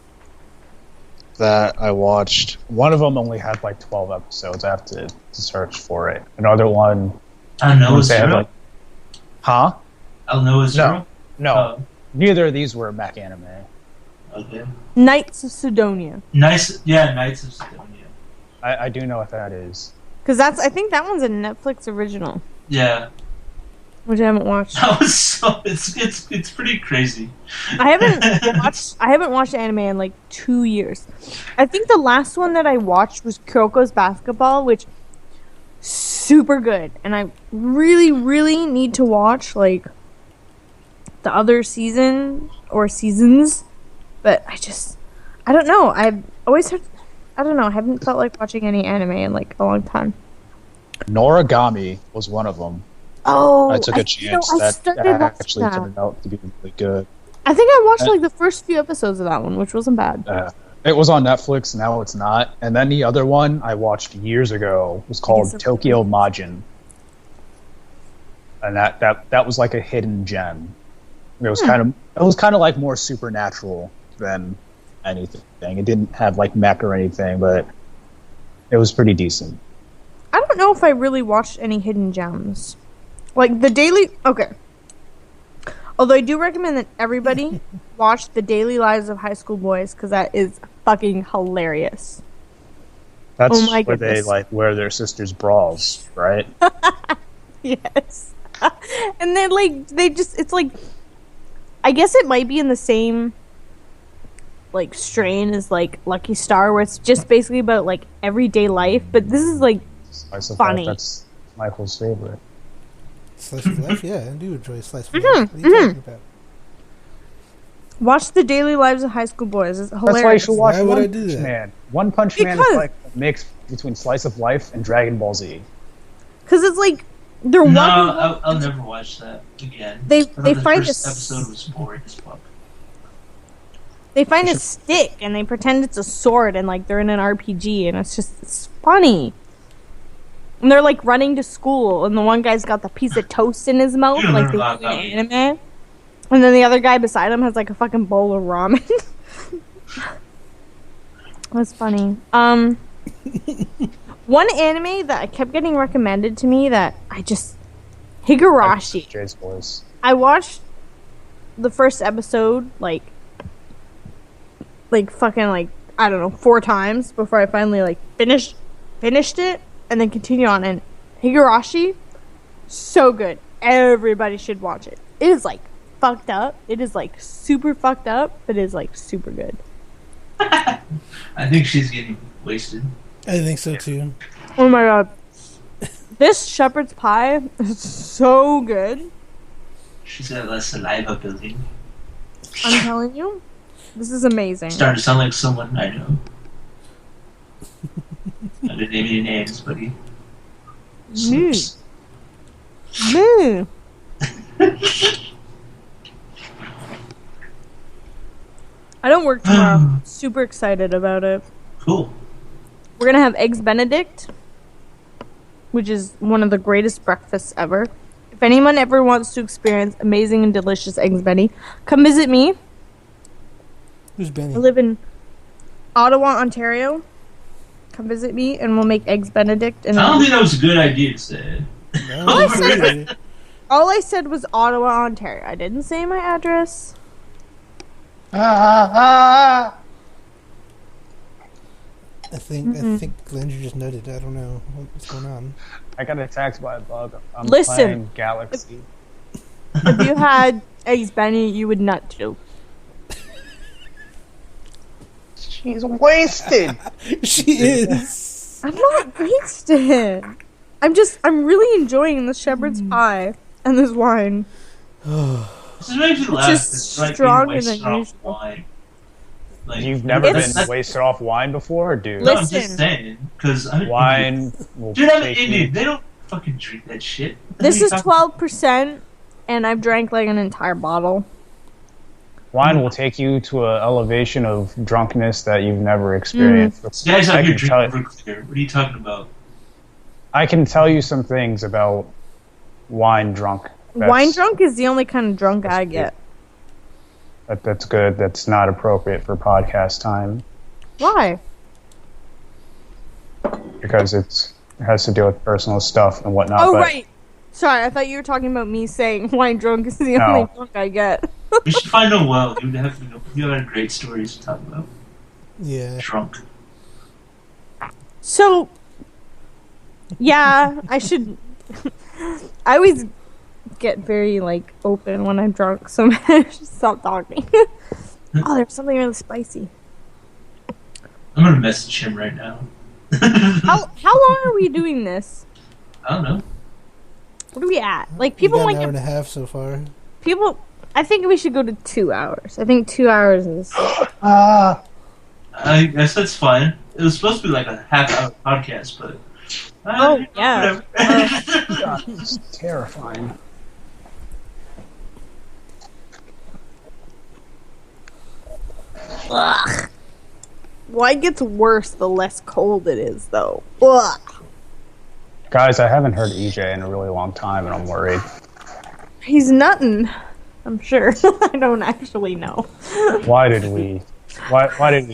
that I watched. One of them only had like 12 episodes. I have to search for it. Another one. I know they had, Zero. like, huh? I'll know Zero. No. Neither of these were mech anime. Okay. Knights of Sidonia. Nice. Yeah, Knights of Sidonia. I do know what that is. Because I think that one's a Netflix original. Yeah. Which I haven't watched. That was so. It's pretty crazy. I haven't watched anime in like 2 years. I think the last one that I watched was Kuroko's Basketball, which super good, and I really need to watch like the other season or seasons, but I don't know. I've always heard, I don't know. I haven't felt like watching any anime in like a long time. Noragami was one of them. Oh, I took a chance that actually turned out to be really good. I think I watched like the first few episodes of that one, which wasn't bad. It was on Netflix, now it's not. And then the other one I watched years ago was called Tokyo Majin. And that was like a hidden gem. It was kind of like more supernatural than anything. It didn't have like mech or anything, but it was pretty decent. I don't know if I really watched any hidden gems. Like the daily... Okay. Although I do recommend that everybody watch The Daily Lives of High School Boys, because that is fucking hilarious. That's Oh my where they goodness. like wear their sisters' bras, right? Yes. And then like they just... It's like... I guess it might be in the same like strain as like Lucky Star, where it's just basically about like everyday life, but this is like Slice of funny. Life, that's Michael's favorite. Slice of life? Yeah, I do enjoy slice of life. Mm-hmm, What are you talking about? watch The Daily Lives of High School Boys. It's hilarious. That's why you should watch Why would I One do Punch that? Man. One Punch Man Because- is like a mix between Slice of Life and Dragon Ball Z. Because it's like they're No, walking. I'll never watch that again. They- I thought they the find first a episode was boring as fuck. They find a stick and they pretend it's a sword and like they're in an RPG and it's funny. And they're like running to school, and the one guy's got the piece of toast in his mouth, like they do in anime. And then the other guy beside him has like a fucking bowl of ramen. That's funny. One anime that I kept getting recommended to me that I just Higurashi. Jay's voice. I watched the first episode like fucking like I don't know 4 times before I finally like finished it and then continue on. And Higurashi, so good. Everybody should watch it. It is like fucked up. It is like super fucked up, but it is like super good. I think she's getting wasted. I think so too. Oh my god. This shepherd's pie is so good. She's got less saliva building. I'm telling you. This is amazing. Starting to sound like someone I know. I didn't name any names, buddy. Moo. Moo. I don't work tomorrow. I'm super excited about it. Cool. We're gonna have Eggs Benedict, which is one of the greatest breakfasts ever. If anyone ever wants to experience amazing and delicious Eggs Benny, come visit me. Who's Benny? I live in Ottawa, Ontario. Come visit me, and we'll make Eggs Benedict. And I don't think that was a good idea to say. No, All I it's said- really- all I said was Ottawa, Ontario. I didn't say my address. I think Glenn, you just nutted. I don't know what's going on. I got attacked by a bug. I'm Listen. playing Galaxy. If you had Eggs Benny, you would nut too. She's wasted. She is. I'm not wasted. I'm really enjoying the shepherd's pie and this wine. This is makes me laugh. Just It's like stronger being wasted than off usual. wine. Like, You've never It's- been wasted off wine before, dude. No, I'm Listen. just saying. Because Wine will Dude, I'm take you- Indian. They don't fucking drink that shit. This What is are you 12%, and I've drank like an entire bottle. Wine will take you to an elevation of drunkenness that you've never experienced. This guy's I out here can tell drinking Everclear. What are you talking about? I can tell you some things about wine drunk. Wine drunk is the only kind of drunk I get. That's good. That's not appropriate for podcast time Why? because it has to deal with personal stuff and whatnot. Oh, but right. Sorry, I thought you were talking about me saying wine drunk is the No. only drunk I get. We should find Noel. You have great stories to talk about. Yeah. Drunk. So, yeah, I should. I always get very like open when I'm drunk, so I should stop talking. Oh, there's something really spicy. I'm gonna message him right now. How long are we doing this? I don't know. What are we at? Like We people got like an hour and a half so far. people. I think we should go to 2 hours. I think 2 hours is. I guess that's fine. It was supposed to be like a half-hour podcast, but Oh, yeah. whatever. God, it's terrifying. Ugh. Wine gets worse the less cold it is, though. Ugh. Guys, I haven't heard EJ in a really long time, and I'm worried. He's nuttin'. I'm sure. I don't actually know. Why did we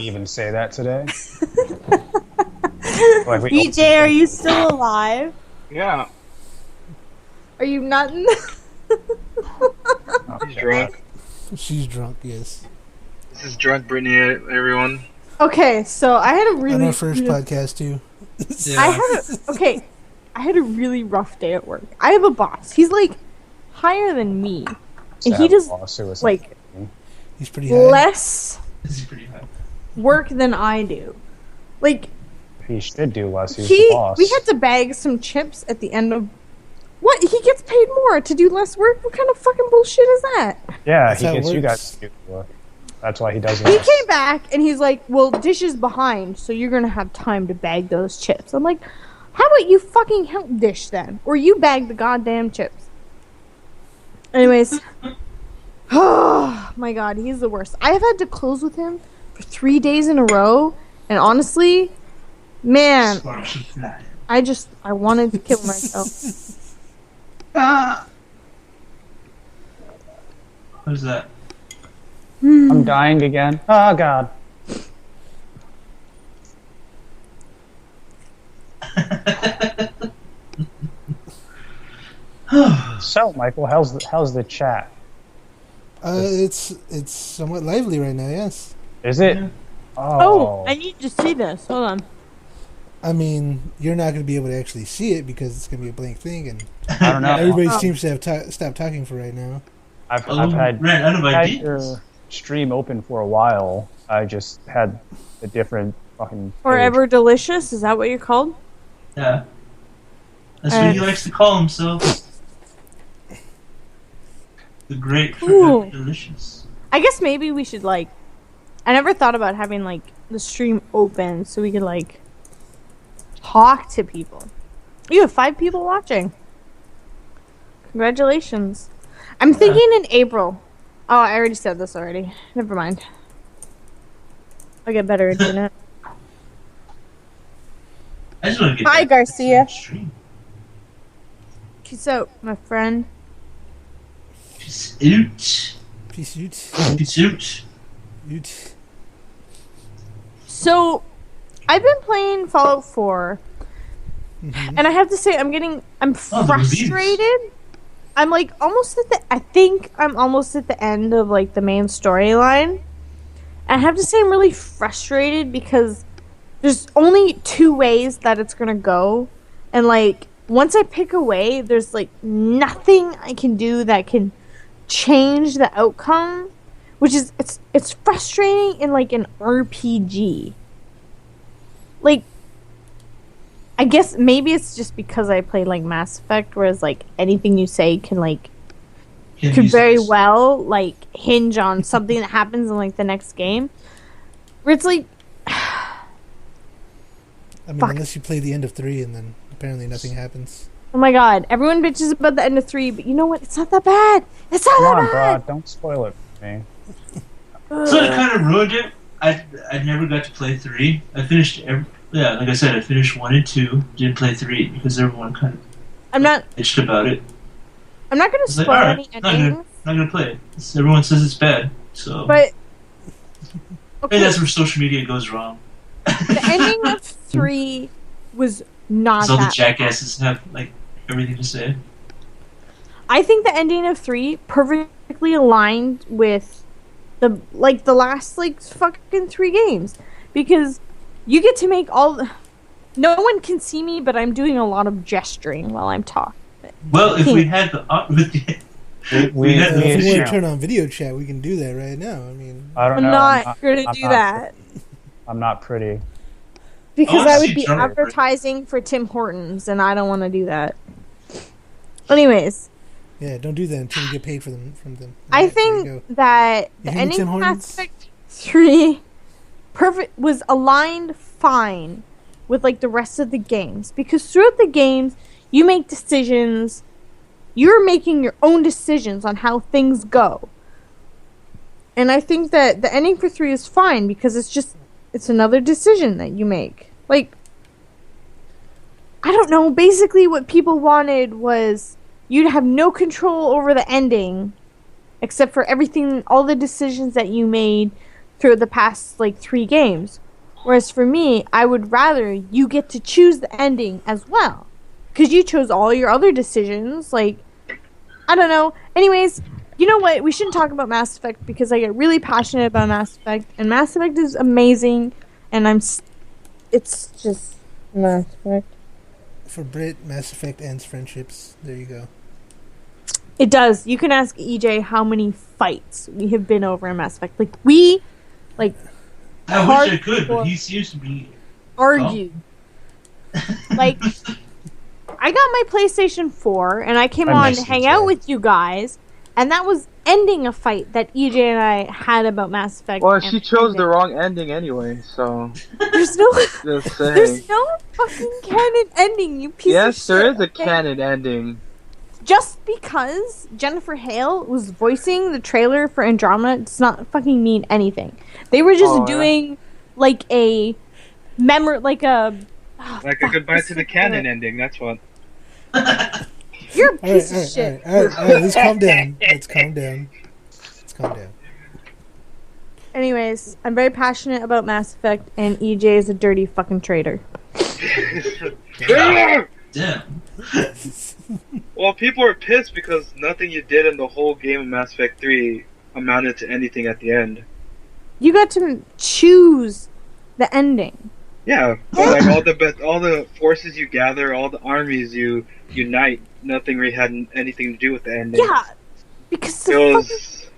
even say that today? Like we EJ, are you still alive? Yeah, Are you nuttin'? he's drunk. She's drunk, yes. This is drunk Brittany, everyone. Okay, so I had a On really our first podcast, too. I had a really rough day at work. I have a boss. He's like higher than me. And he does like He's pretty high. less This is pretty high. work than I do. Like he should do less. He's the boss. we had to bag some chips at the end of what? He gets paid more to do less work? What kind of fucking bullshit is that? Yeah, That's he how it gets you works. guys to do the work. That's why he does He it. came back and he's like, well, Dish is behind, so you're going to have time to bag those chips. I'm like, how about you fucking help Dish then? Or you bag the goddamn chips. Anyways. Oh, my God. He's the worst. I have had to close with him for 3 days in a row. And honestly, man, I wanted to kill myself. Who's that? I'm dying again. Oh God. So, Michael, how's the chat? It's somewhat lively right now. Yes. Is it? Yeah. Oh, I need to see this. Hold on. I mean, you're not going to be able to actually see it because it's going to be a blank thing, and I don't know. everybody Oh. seems to have stopped talking for right now. I've Oh, had ran out of had ideas. your stream open for a while. I just had a different fucking page. Forever Delicious? Is that what you're called? Yeah. That's what he likes to call himself. The Great Ooh. Forever Delicious. I guess maybe we should like. I never thought about having like the stream open so we could like talk to people. You have 5 people watching. Congratulations. I'm thinking in April. Oh, I already said this already. Never mind. I'll get better at doing it. I just want to get Hi, back to Garcia. the stream. Peace out, my friend. Peace out. Peace out. Peace out. Out. So, I've been playing Fallout 4, and I have to say, I'm Oh, the reviews. frustrated. I'm like I think I'm almost at the end of like the main storyline. And I have to say, I'm really frustrated because there's only 2 ways that it's gonna go, and like once I pick a way, there's like nothing I can do that can change the outcome, which is it's frustrating in like an RPG. Like, I guess maybe it's just because I played like Mass Effect, whereas like anything you say can like Can could use very this. well like hinge on something that happens in like the next game. Where it's like, I mean, Fuck. unless you play the end of 3 and then apparently nothing happens. oh my god, everyone bitches about the end of 3, but you know what? It's not that bad. It's not Come on, that bad. bro. Don't spoil it for me. So it kind of ruined it. I never got to play 3. I finished like I said, I finished 1 and 2. Didn't play 3 because everyone kind of I'm not bitched about it. gonna It's like, spoil alright, any not gonna endings, play it. Everyone says it's bad, so but maybe okay, that's where social media goes wrong. the ending of 3 was not Because all the that jackasses have like everything to say. I think the ending of 3 perfectly aligned with the last like fucking 3 games, because you get to make no one can see me, but I'm doing a lot of gesturing while I'm talking. Well, if we had the We had If we want to yeah. turn on video chat, we can do that right now. I mean, I don't I'm know. not gonna I'm do not- that I'm not pretty. because wanna I would see be Trump. advertising for Tim Hortons, and I don't want to do that. Anyways, yeah, don't do that until you get paid for them from them. I Alright, there you think go. that You the hear me, ending Tim of Hortons? Mass Effect 3 was aligned fine with like the rest of the games, because throughout the games you make decisions. You're making your own decisions on how things go. And I think that the ending for 3 is fine because it's another decision that you make. Like, I don't know, basically what people wanted was you to have no control over the ending except for everything, all the decisions that you made through the past like 3 games. Whereas for me, I would rather you get to choose the ending as well. Because you chose all your other decisions, like, I don't know. Anyways, you know what? We shouldn't talk about Mass Effect because I get really passionate about Mass Effect, and Mass Effect is amazing, and it's just Mass Effect. For Brit, Mass Effect ends friendships. There you go. It does. You can ask EJ how many fights we have been over in Mass Effect. Like, we, like, I wish I could, but Hardcore. he seems to be. argue. Like, I got my PlayStation 4 and I came I on miss to you, hang Jay. out with you guys, and that was ending a fight that EJ and I had about Mass Effect. Well, and she chose the ending. wrong ending anyway, so There's no, just saying. there's no fucking canon ending. You piece of Yes, there shit, is a okay? canon ending. Just because Jennifer Hale was voicing the trailer for Andromeda does not fucking mean anything. They were just Oh, yeah. doing like a Like a goodbye to the canon ending. That's what. You're a All right, piece all of right, shit. all right, all right. Let's calm down. Let's calm down. Let's calm down. Anyways, I'm very passionate about Mass Effect, and EJ is a dirty fucking traitor. Damn. Well, people are pissed because nothing you did in the whole game of Mass Effect 3 amounted to anything at the end. You got to choose the ending. Yeah, but like all the forces you gather, all the armies you unite, nothing really had anything to do with the ending. Yeah, because It the fucking... was.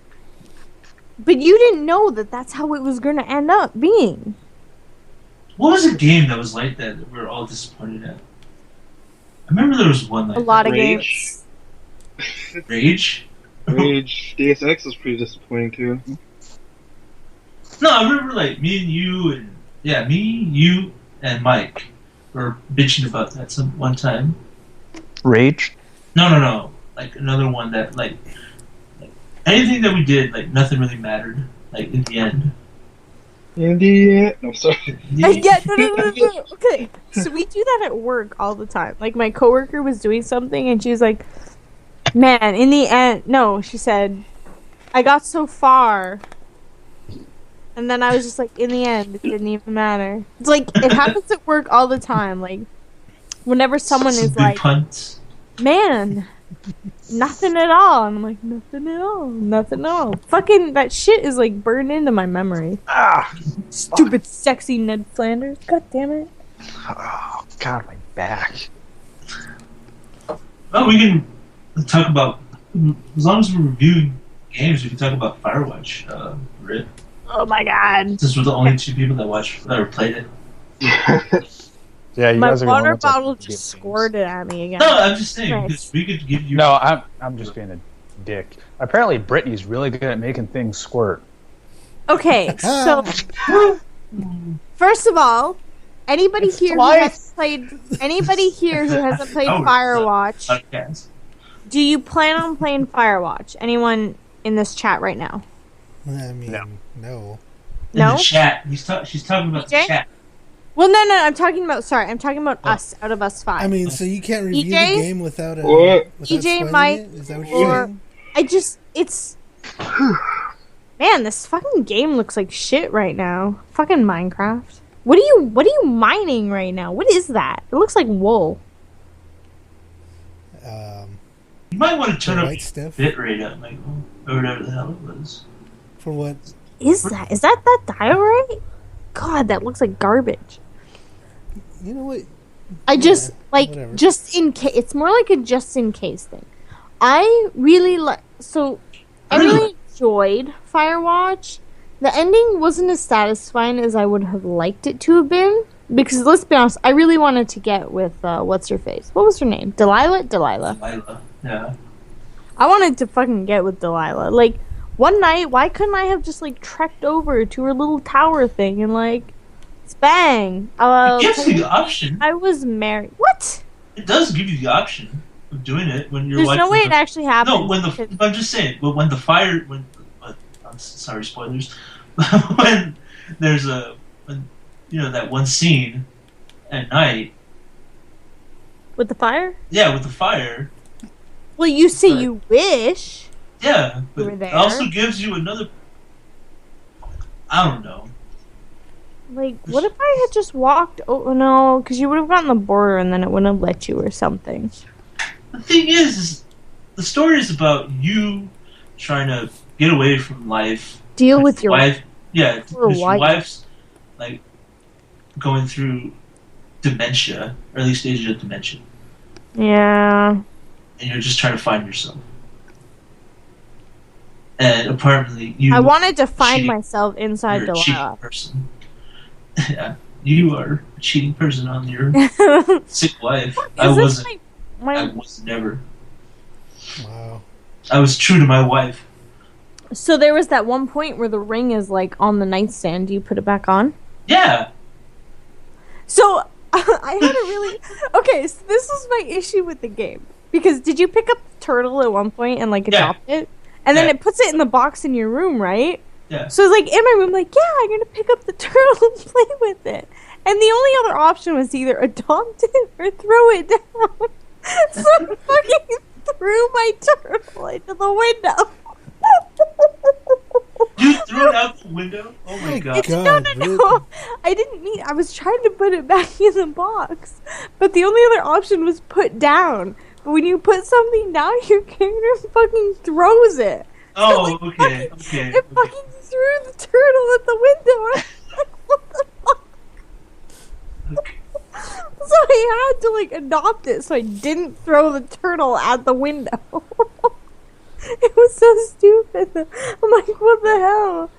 But you didn't know that that's how it was going to end up being. What was a game that was like that we were all disappointed at? I remember there was one like A lot of Rage. games. Rage. Rage. Deus Ex was pretty disappointing too. No, I remember like me, you, and Mike were bitching about that some one time. Rage. No. Like another one that like anything that we did, like nothing really mattered. Like in the end. In the end, no, sorry. Yeah, no. Okay, so we do that at work all the time. Like, my coworker was doing something, and she was like, man, in the end... No, she said, I got so far. And then I was just like, in the end, it didn't even matter. It's like, it happens at work all the time. Like, whenever someone Some is good like, punts. man, nothing at all. And I'm like, nothing at all. Fucking, that shit is like burned into my memory. Ah, Stupid, sexy Ned Flanders. God damn it. oh, God, my back. Well, we can talk about as long as we're reviewing games, we can talk about Firewatch. Rip. Oh my god. Since we're the only two people that watched or played it. Yeah, you My guys are water going to bottle give just games. scored it at me again. No, I'm just saying Nice. because we could give you. No, I'm just being a dick. Apparently, Brittany's really good at making things squirt. Okay, so first of all, anybody It's here twice. who hasn't played Oh, Firewatch, podcast. do you plan on playing Firewatch? Anyone in this chat right now? I mean, No. no. In No? the chat. She's talking about the EJ? chat. Well, no, I'm talking about. Sorry, I'm talking about us out of us five. I mean, so you can't review EJ? the game without a. What? Without EJ, spoiling Mike, it? Is that what you're or- saying? it's. Man, this fucking game looks like shit right now. Fucking Minecraft. What are you mining right now? What is that? It looks like wool. You might want to turn The up white stuff. bitrate up, Michael, or whatever the hell it was. For what? Is that dial right? God, that looks like garbage. You know what? I just whatever. just in case. It's more like a just in case thing. I really I really enjoyed Firewatch. The ending wasn't as satisfying as I would have liked it to have been. Because let's be honest, I really wanted to get with what's her face? What was her name? Delilah. Delilah. Yeah. I wanted to fucking get with Delilah. Like one night, why couldn't I have just like trekked over to her little tower thing and like, bang? It gives you the option. I was married. What? It does give you the option of doing it when you're. There's like, no way when it the- actually happened. No, I'm just saying. But when the fire, I'm sorry, spoilers. When there's that one scene at night. With the fire? Yeah, with the fire. Well, you say But- you wish. Yeah, but were it there. also gives you another. I don't know. Like, what if I had just walked? Oh no, because you would have gotten the border and then it wouldn't have let you or something. The thing is the story is about you trying to get away from life. Deal with your wife. Yeah, Poor because your wife. wife's like going through dementia, early stages of dementia, Yeah. and you're just trying to find yourself. And apparently, you. I wanted to find cheating- myself inside You're a cheating Delilah. person. Yeah, you are a cheating person on your sick wife. I Is this wasn't. my I was never. Wow. I was true to my wife. So there was that one point where the ring is like on the nightstand. Do you put it back on? Yeah. So I had a really okay. So this was my issue with the game because did you pick up the turtle at one point and like Yeah. adopt it, and then Yeah. it puts it in the box in your room, right? Yeah. So I was like in my room, like yeah, I'm gonna pick up the turtle and play with it, And the only other option was either adopt it or throw it down. So I fucking threw my turtle into the window. You threw it out the window? Oh my god. God, No, really? I didn't mean. I was trying to put it back in the box, but the only other option was put down. But when you put something down, your character fucking throws it. Oh, okay, okay. It fucking threw the turtle at the window. And I'm like, what the fuck? Okay. So I had to like adopt it, so I didn't throw the turtle at the window. It was so stupid. I'm like, what the hell?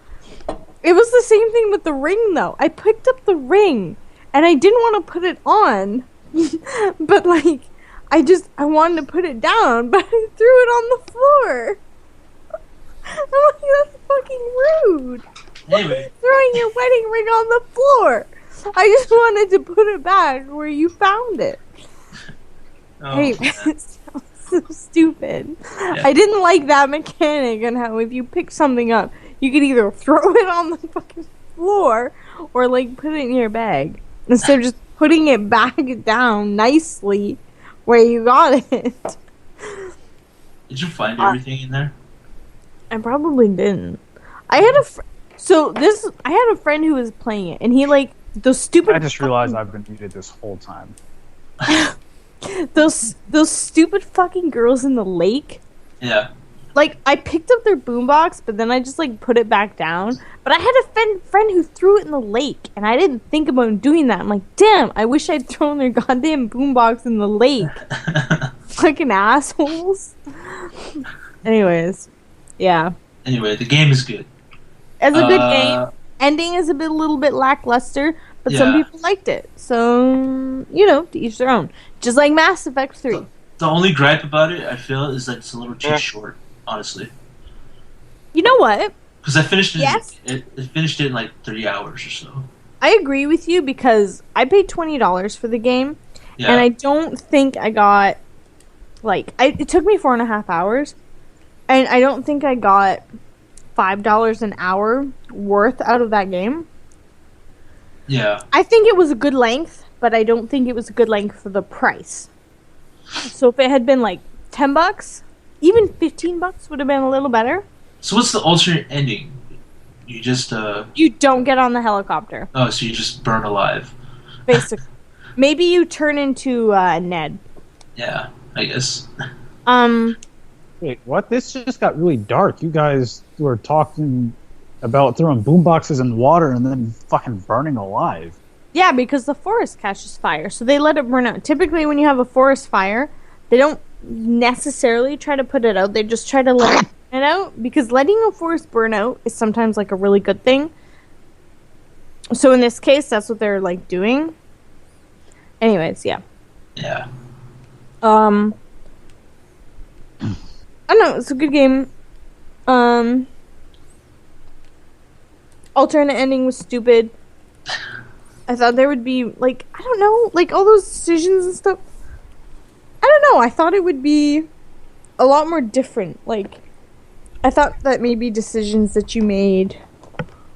It was the same thing with the ring, though. I picked up the ring, and I didn't want to put it on. But, like, I wanted to put it down, but I threw it on the floor. I'm like, that's fucking rude. Anyway, Throwing your wedding ring on the floor. I just wanted to put it back where you found it. oh, Hey, it's so stupid. I didn't like that mechanic and how if you pick something up, you could either throw it on the fucking floor or like put it in your bag instead of just putting it back down nicely where you got it. did you find everything in there? I probably didn't. I had I had a friend who was playing it and he like those stupid. I just realized I've been muted this whole time. Those stupid fucking girls in the lake. Yeah. Like, I picked up their boombox, but then I just, like, put it back down. But I had a friend who threw it in the lake, and I didn't think about doing that. I'm like, damn, I wish I'd thrown their goddamn boombox in the lake. Fucking assholes. Anyways, yeah. Anyway, the game is good. It's a good game. Ending is a little bit lackluster, but some Yeah. people liked it. So, you know, to each their own. Just like Mass Effect 3. The only gripe about it, I feel, is that it's a little too Yeah. short, honestly. You know what? Because I finished it, Yes. it finished it in like 3 hours or so. I agree with you because I paid $20 for the game, Yeah. and I don't think I got, like, it took me 4.5 hours, and I don't think I got $5 an hour worth out of that game. Yeah. I think it was a good length, but I don't think it was a good length for the price. So if it had been like $10, even $15 would have been a little better. So what's the alternate ending? You just You don't get on the helicopter, so you just burn alive. basically. Maybe you turn into Ned. Yeah, I guess. Wait, what? This just got really dark. You guys were talking about throwing boomboxes in water and then fucking burning alive. Yeah, because the forest catches fire, so they let it burn out. Typically, when you have a forest fire, they don't necessarily try to put it out. They just try to let it out, because letting a forest burn out is sometimes, like, a really good thing. So in this case, that's what they're, like, doing. Anyways, yeah. Yeah. I don't know, it's a good game. Alternate ending was stupid. I thought there would be, like, I don't know, like, all those decisions and stuff. I don't know, I thought it would be a lot more different. Like, I thought that maybe decisions that you made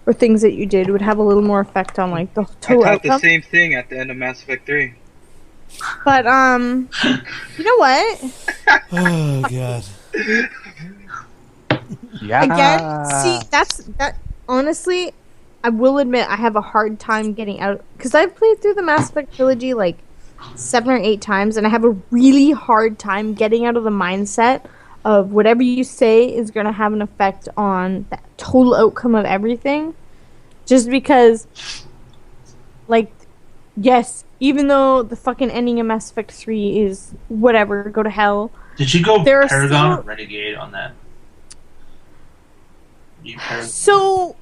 or things that you did would have a little more effect on, like, the I total thought the outcome. same thing at the end of Mass Effect 3. But, you know what? Oh, God. Yeah. Again, see, that. Honestly, I will admit I have a hard time getting out, because I've played through the Mass Effect trilogy like 7 or 8 times, and I have a really hard time getting out of the mindset of whatever you say is going to have an effect on the total outcome of everything. Just because, like, yes, even though the fucking ending of Mass Effect 3 is whatever, go to hell. Did you go There are Paragon still- or Renegade on that? You So,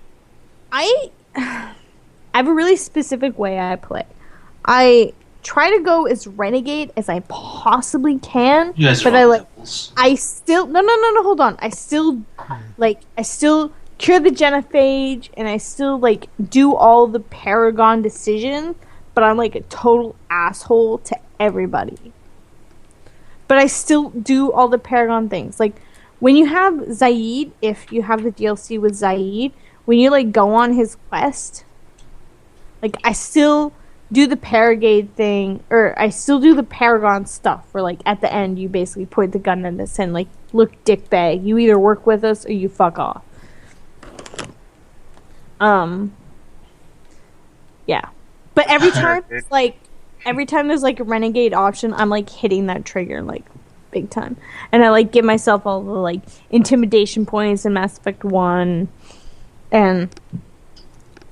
I have a really specific way I play. I try to go as renegade as I possibly can, You guys are but all I devils. I still no, hold on. I still cure the genophage, and I still like do all the Paragon decisions, but I'm like a total asshole to everybody. But I still do all the Paragon things. Like, when you have Zaid, if you have the DLC with Zaid, when you, like, go on his quest, like, I still do the Paragade thing, or I still do the Paragon stuff, where like at the end you basically point the gun at us and like, look, dickbag, you either work with us or you fuck off. Yeah, but every time it's like, every time there's like a renegade option, I'm like hitting that trigger like big time, and I like give myself all the like intimidation points in Mass Effect 1, and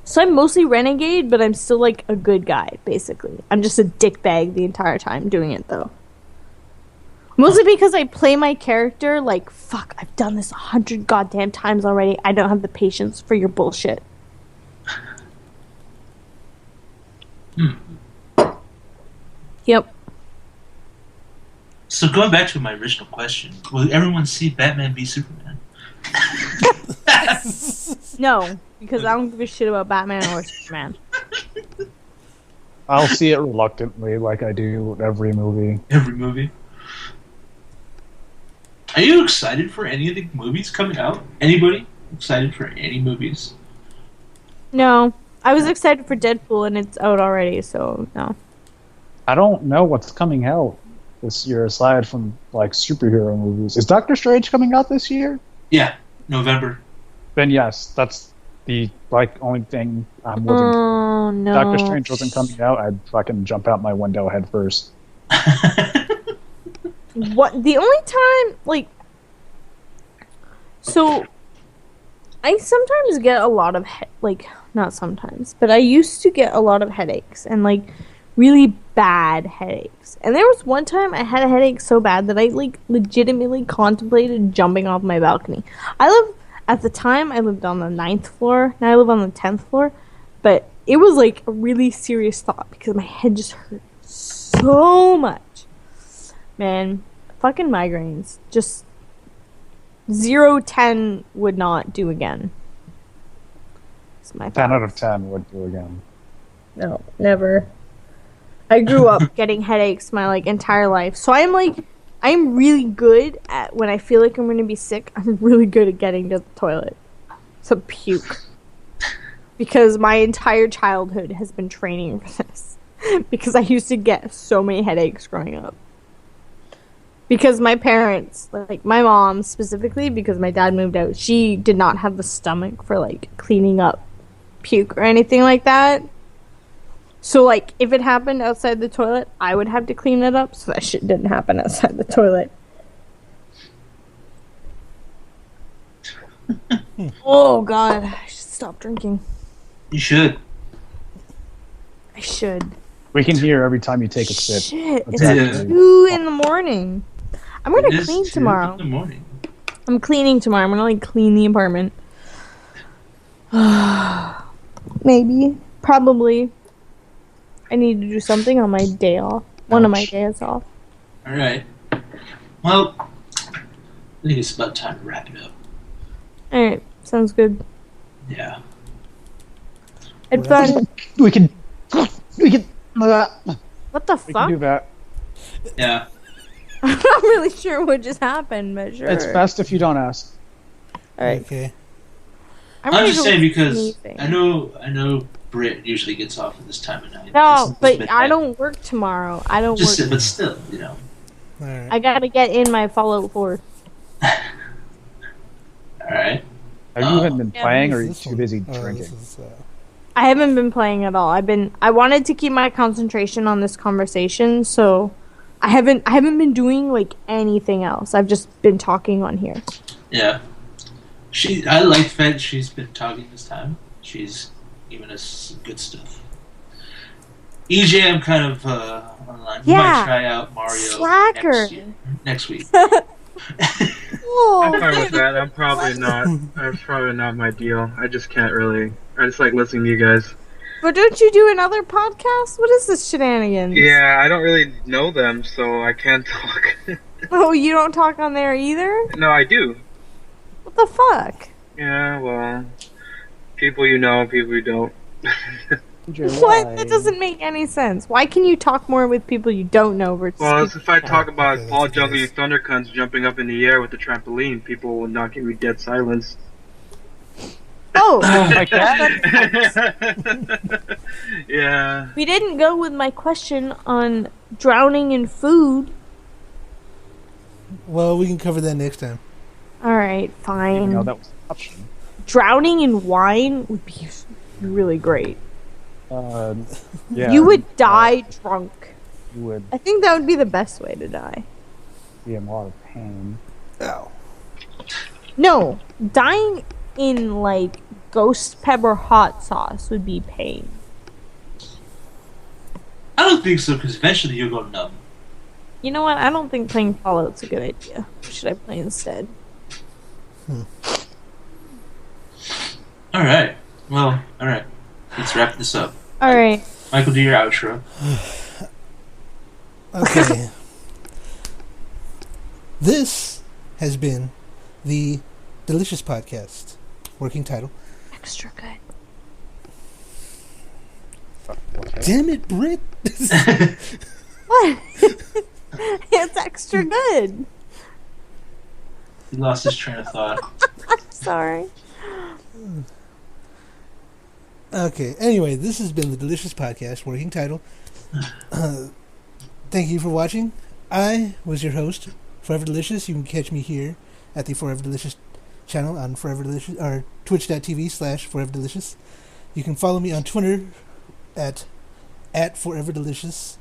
so I'm mostly renegade, but I'm still like a good guy basically. I'm just a dickbag the entire time doing it though. Mostly because I play my character like, fuck, I've done this 100 goddamn times already. I don't have the patience for your bullshit. Yep. So going back to my original question, will everyone see Batman v Superman? No, because I don't give a shit about Batman or Superman. I'll see it reluctantly, like I do with every movie. Every movie. Are you excited for any of the movies coming out? Anybody excited for any movies? No. I was excited for Deadpool and it's out already, so no. I don't know what's coming out this year aside from like superhero movies. Is Doctor Strange coming out this year? Yeah, November. Then yes, that's the like only thing I'm looking for. Oh no. If Doctor Strange wasn't coming out, I'd fucking jump out my window head first. What the only time like, so I sometimes get a lot of like, not sometimes, but I used to get a lot of headaches and like really bad headaches. And there was one time I had a headache so bad that I like legitimately contemplated jumping off my balcony. At the time I lived on the 9th floor. Now I live on the 10th floor, but it was like a really serious thought because my head just hurt so much. Man, fucking migraines. Just 0-10 would not do again. It's my 10 out of 10 would do again. No, never. I grew up getting headaches my like entire life. So I'm really good at when I feel like I'm gonna be sick, I'm really good at getting to the toilet. So puke. Because my entire childhood has been training for this. Because I used to get so many headaches growing up. Because my parents, like my mom specifically, because my dad moved out, she did not have the stomach for like cleaning up puke or anything like that. So like if it happened outside the toilet, I would have to clean it up, so that shit didn't happen outside the toilet. Oh god, I should stop drinking. You should. I should. We can hear every time you take a sip. Shit, That's it's actually- 2 in the morning. I'm gonna It is clean 2 tomorrow. in the morning. I'm cleaning tomorrow. I'm gonna like clean the apartment. Maybe. Probably. I need to do something on my day off. One of my days off. Alright. Well, I think it's about time to wrap it up. Alright, sounds good. Yeah. Had fun. We can What the we can do fuck? that. Yeah. I'm not really sure what just happened, but sure. It's best if you don't ask. Alright. Okay. I'm ready just to saying listen because to anything. I know Britt usually gets off at this time of night. No, It's but midnight. I don't work tomorrow. I don't Just work. but still, you know. Alright. I gotta get in my Fallout 4. Alright. Have you even been Yeah, playing, or are Who's you this too one? busy Oh, drinking? this is, I haven't been playing at all. I wanted to keep my concentration on this conversation, so I haven't been doing like anything else. I've just been talking on here. Yeah. I like the fact she's been talking this time. She's giving us some good stuff. EJ, I'm kind of online. We Yeah. might try out Mario Slacker. next week. I'm Oh, fine with that. I'm probably not. That's probably not my deal. I just can't really. I just like listening to you guys. but don't you do another podcast? What is this shenanigans? Yeah, I don't really know them, so I can't talk. Oh, you don't talk on there either? No, I do. What the fuck? Yeah, well, people you know, people you don't. What? That doesn't make any sense. Why can you talk more with people you don't know versus Well, people if I you know? talk about Okay, Paul that's juggling nice. Thundercunts jumping up in the air with the trampoline, people will not give me dead silence. Oh, Like that? Yeah. we didn't go with my question on drowning in food. Well, we can cover that next time. All right, fine. No, that was an option. Drowning in wine would be really great. Yeah, You would die drunk. You would I think that would be the best way to die. be in a lot of pain. Ow. No, dying in like ghost pepper hot sauce would be pain. I don't think so, because eventually you'll go numb. You know what? I don't think playing Fallout's a good idea. What should I play instead? Alright. Well, alright. Let's wrap this up. All right. Michael, do your outro. Okay. This has been the Delicious Podcast. Working title. Extra good. Damn it, Britt! What? It's extra good. He lost his train of thought. Sorry. Okay, anyway, this has been the Delicious Podcast, working title. Thank you for watching. I was your host, Forever Delicious. You can catch me here at the Forever Delicious channel on Forever Delicious, or twitch.tv/Forever Delicious. You can follow me on Twitter at Forever Delicious.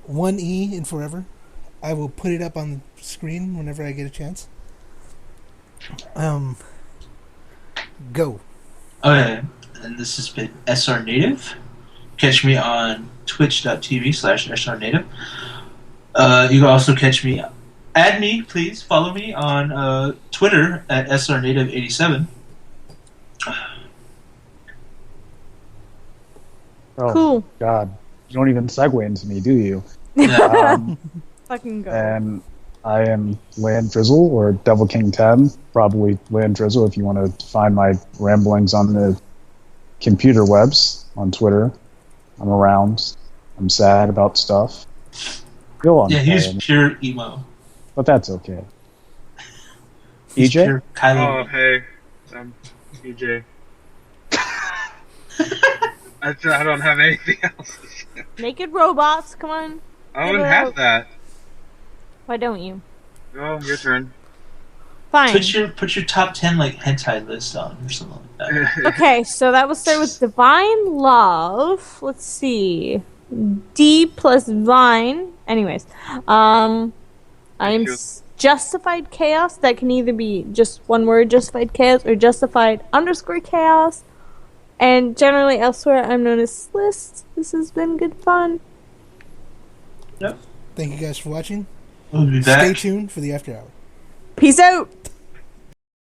1 E in Forever. I will put it up on the screen whenever I get a chance. Go. Okay, and this has been SR Native. Catch me on twitch.tv/SR Native. You can also catch me, add me, please, follow me on Twitter at SR Native87. Oh, Cool. God. You don't even segue into me, do you? Yeah. Fucking go. And I am Land Drizzle, or Devil King 10. Probably Land Drizzle if you want to find my ramblings on the computer webs on Twitter. I'm around. I'm sad about stuff. Go on. Yeah, he's Brian, pure emo. but that's okay. He's EJ? pure Kylo. Oh, hey. I'm EJ. I don't have anything else to say. Naked robots, come on. I don't have that. Why don't you? Oh, your turn. Fine. Put your top 10 like hentai list on or something like that. Okay, so that will start with Divine Love. Let's see. D plus Vine. Anyways, I'm you. Justified Chaos. That can either be just one word, Justified Chaos, or Justified _ Chaos. And generally elsewhere, I'm known as Slist. This has been good fun. Yep. Thank you guys for watching. We'll be Stay back. tuned for the after hour. Peace out.